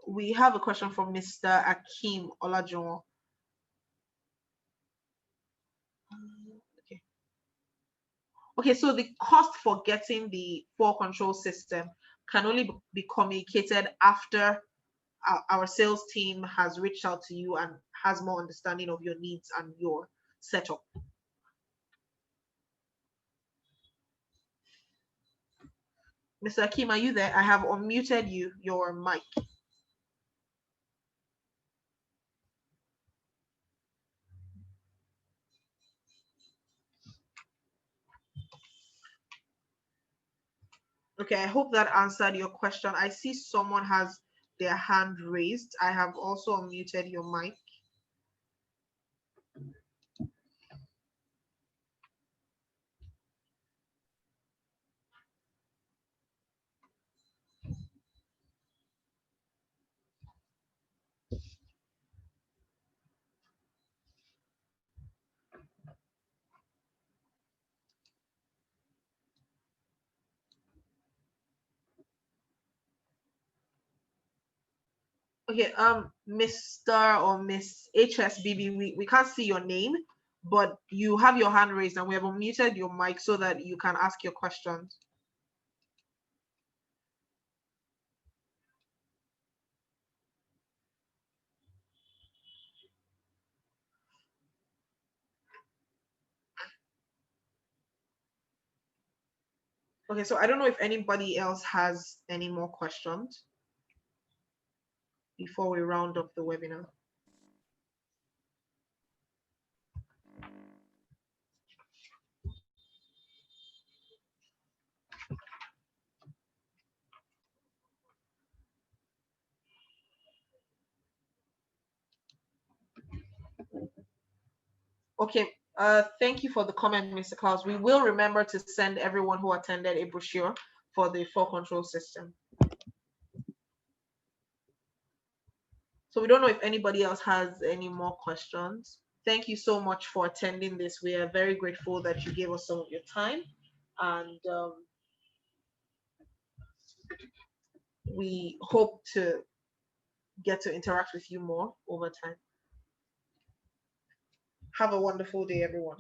We have a question from Mr. Akim Olajuwon. Okay, so the cost for getting the fuel control system can only be communicated after our sales team has reached out to you and has more understanding of your needs and your setup. Mr. Akim, are you there? I have unmuted your mic. Okay, I hope that answered your question. I see someone has their hand raised. I have also unmuted your mic. Okay, Mr. or Miss HSBB, we can't see your name, but you have your hand raised and we have unmuted your mic so that you can ask your questions. Okay, so I don't know if anybody else has any more questions before we round up the webinar. Okay. Thank you for the comment, Mr. Klaus. We will remember to send everyone who attended a brochure for the flow control system. So we don't know if anybody else has any more questions. Thank you so much for attending this. We are very grateful that you gave us some of your time, and we hope to get to interact with you more over time. Have a wonderful day, everyone.